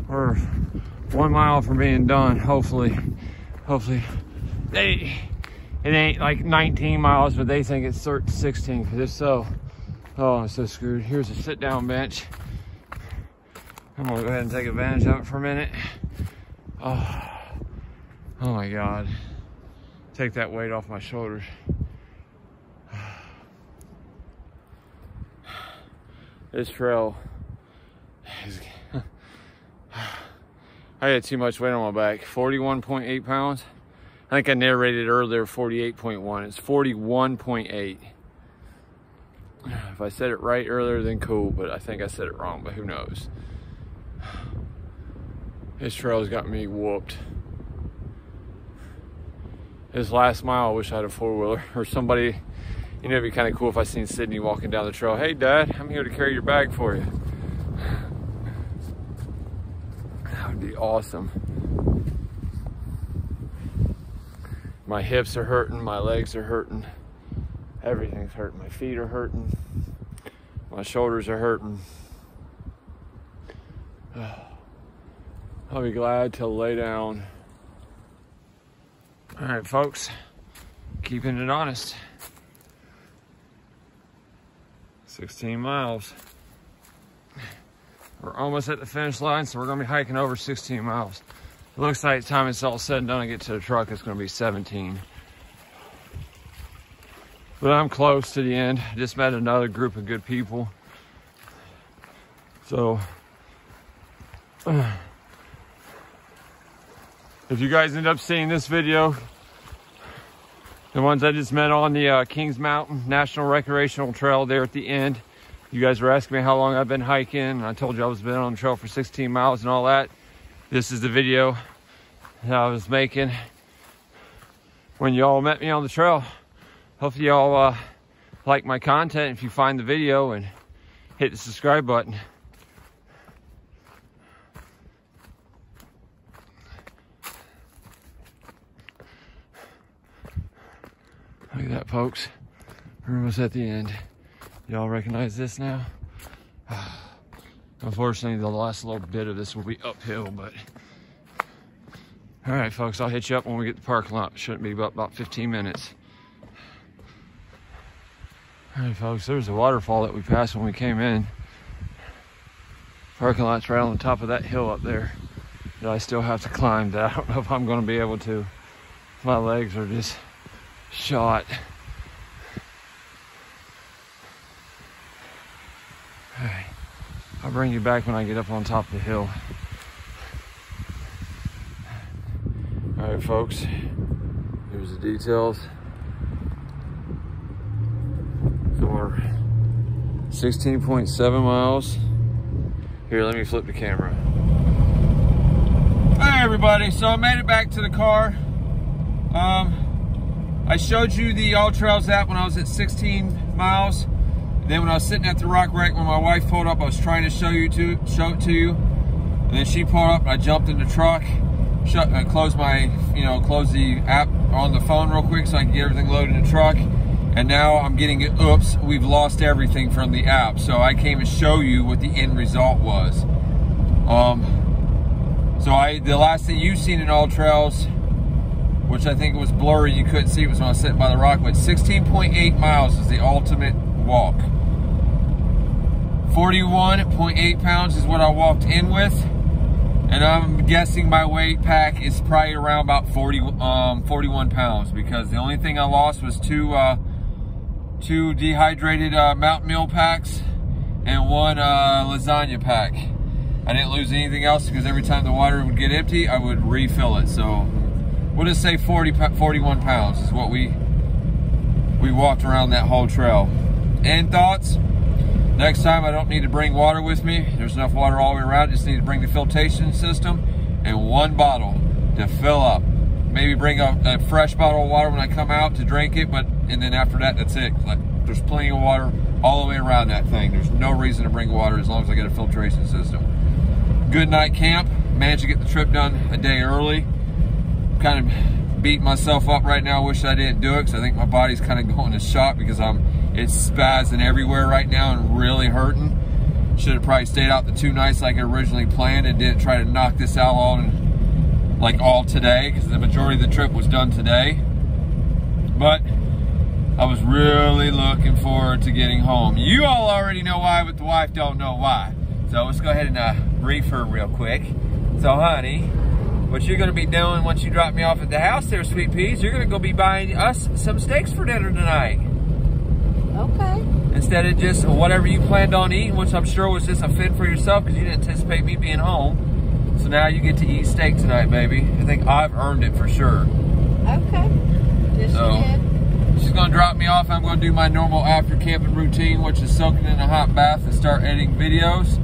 We're 1 mile from being done, hopefully. It ain't like 19 miles, but they think it's 16, because if so, oh, I'm so screwed. Here's a sit down bench. I'm gonna go ahead and take advantage of it for a minute. Oh my God. Take that weight off my shoulders. This trail is, I had too much weight on my back. 41.8 pounds. I think I narrated earlier 48.1. It's 41.8. If I said it right earlier, then cool, but I think I said it wrong, but who knows. This trail's got me whooped. This last mile, I wish I had a four-wheeler or somebody. You know, it'd be kind of cool if I seen Sydney walking down the trail. Hey, Dad, I'm here to carry your bag for you. That would be awesome. My hips are hurting, my legs are hurting, everything's hurting. My feet are hurting, my shoulders are hurting. I'll be glad to lay down. All right, folks, keeping it honest. 16 miles. We're almost at the finish line, so we're gonna be hiking over 16 miles. It looks like the time it's all said and done and get to the truck, it's gonna be 17. But I'm close to the end. I just met another group of good people. So, if you guys end up seeing this video, the ones I just met on the Kings Mountain National Recreational Trail there at the end, you guys were asking me how long I've been hiking, and I told you I was been on the trail for 16 miles and all that. This is the video that I was making when y'all met me on the trail. Hopefully y'all like my content if you find the video, and hit the subscribe button. Look at that, folks. We're almost at the end. Y'all recognize this now? Unfortunately, the last little bit of this will be uphill, but... All right, folks, I'll hit you up when we get to the parking lot. Shouldn't be about 15 minutes. All right, folks, there's a waterfall that we passed when we came in. Parking lot's right on top of that hill up there that I still have to climb. That I don't know if I'm going to be able to. My legs are just shot. All right, I'll bring you back when I get up on top of the hill. All right, folks, it Here's the details. So we're 16.7 miles. Here, let me flip the camera. Hi everybody, so I made it back to the car. I showed you the All Trails app when I was at 16 miles. Then when I was sitting at the rock wreck, when my wife pulled up, I was trying to show it to you. And then she pulled up and I jumped in the truck, closed the app on the phone real quick so I could get everything loaded in the truck. And now I'm getting it, oops, we've lost everything from the app. So I came to show you what the end result was. The last thing you've seen in All Trails, which I think was blurry, you couldn't see, was when I was sitting by the rock, but 16.8 miles is the ultimate walk. 41.8 pounds is what I walked in with, and I'm guessing my weight pack is probably around about 41 pounds, because the only thing I lost was two dehydrated Mountain Meal packs and one lasagna pack. I didn't lose anything else because every time the water would get empty, I would refill it. So we'll just say 41 pounds is what we walked around that whole trail. And thoughts? Next time I don't need to bring water with me. There's enough water all the way around. Just need to bring the filtration system and one bottle to fill up. Maybe bring a fresh bottle of water when I come out to drink it, and then after that, that's it. There's plenty of water all the way around that thing. There's no reason to bring water as long as I get a filtration system. Good night camp. Managed to get the trip done a day early. Kind of beating myself up right now. Wish I didn't do it because I think my body's kind of going to shock because it's spazzing everywhere right now and really hurting. Should have probably stayed out the 2 nights like I originally planned and didn't try to knock this out all today, because the majority of the trip was done today. But I was really looking forward to getting home. You all already know why, but the wife don't know why. So let's go ahead and brief her real quick. So honey, what you're gonna be doing once you drop me off at the house there, Sweet Peas, you're gonna go be buying us some steaks for dinner tonight. Okay. Instead of just whatever you planned on eating, which I'm sure was just a fit for yourself because you didn't anticipate me being home. So now you get to eat steak tonight, baby. I think I've earned it for sure. Okay. Just She's gonna drop me off. I'm gonna do my normal after camping routine, which is soaking in a hot bath and start editing videos.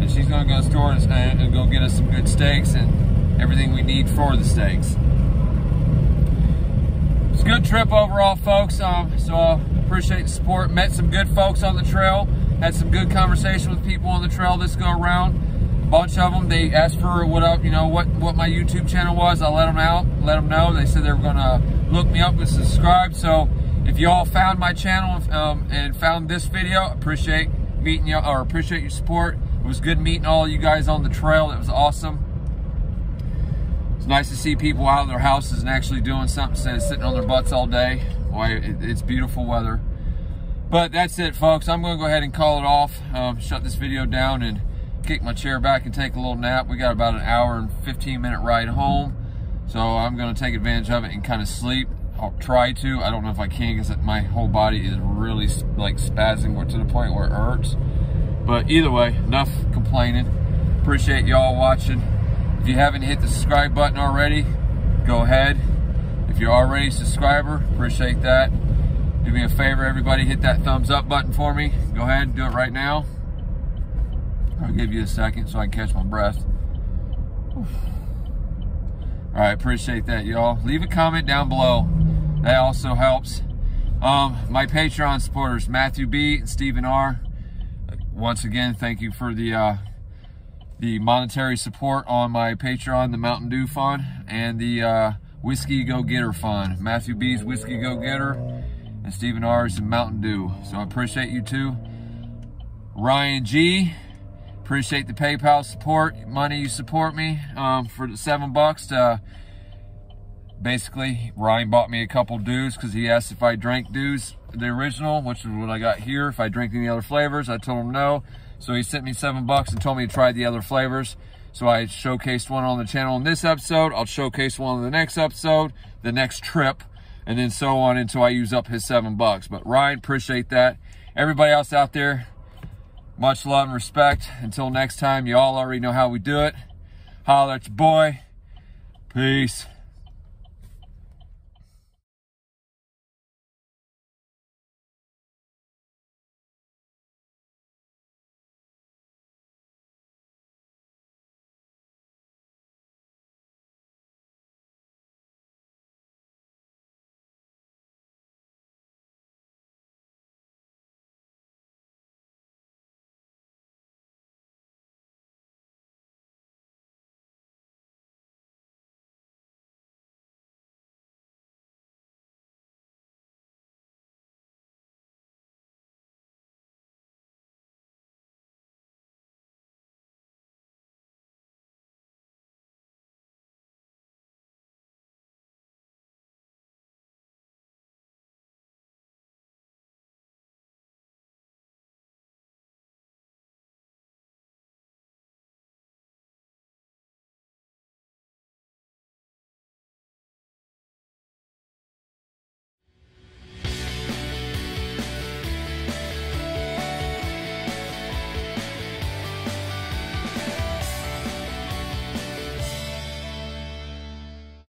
And she's gonna go to the store and go get us some good steaks and everything we need for the steaks. It's a good trip overall, folks. So I appreciate the support. Met some good folks on the trail. Had some good conversation with people on the trail this go around. Bunch of them, they asked for what my YouTube channel was. I let them know. They said they were gonna look me up and subscribe. So if you all found my channel and found this video, appreciate meeting you, or appreciate your support. It was good meeting all you guys on the trail. It was awesome. It's nice to see people out of their houses and actually doing something instead of sitting on their butts all day. Boy, it's beautiful weather. But that's it, folks. I'm gonna go ahead and call it off. Shut this video down and kick my chair back and take a little nap. We got about an hour and 15-minute ride home, so I'm going to take advantage of it and kind of sleep. I'll try to. I don't know if I can because my whole body is really like spazzing to the point where it hurts. But either way, enough complaining. Appreciate y'all watching. If you haven't hit the subscribe button already, go ahead. If you're already a subscriber, appreciate that. Do me a favor, everybody, hit that thumbs up button for me. Go ahead and do it right now. I'll give you a second so I can catch my breath. All right, appreciate that, y'all. Leave a comment down below. That also helps. My Patreon supporters, Matthew B and Stephen R. Once again, thank you for the monetary support on my Patreon, the Mountain Dew Fund, and the Whiskey Go Getter Fund. Matthew B's Whiskey Go Getter, and Stephen R's Mountain Dew. So I appreciate you too. Ryan G. Appreciate the PayPal support, money you support me for the $7. Basically, Ryan bought me a couple dews because he asked if I drank dews, the original, which is what I got here. If I drink any other flavors, I told him no. So he sent me $7 and told me to try the other flavors. So I showcased one on the channel in this episode. I'll showcase one in the next episode, the next trip, and then so on until I use up his $7. But Ryan, appreciate that. Everybody else out there, much love and respect. Until next time, you all already know how we do it. Holler at your boy. Peace.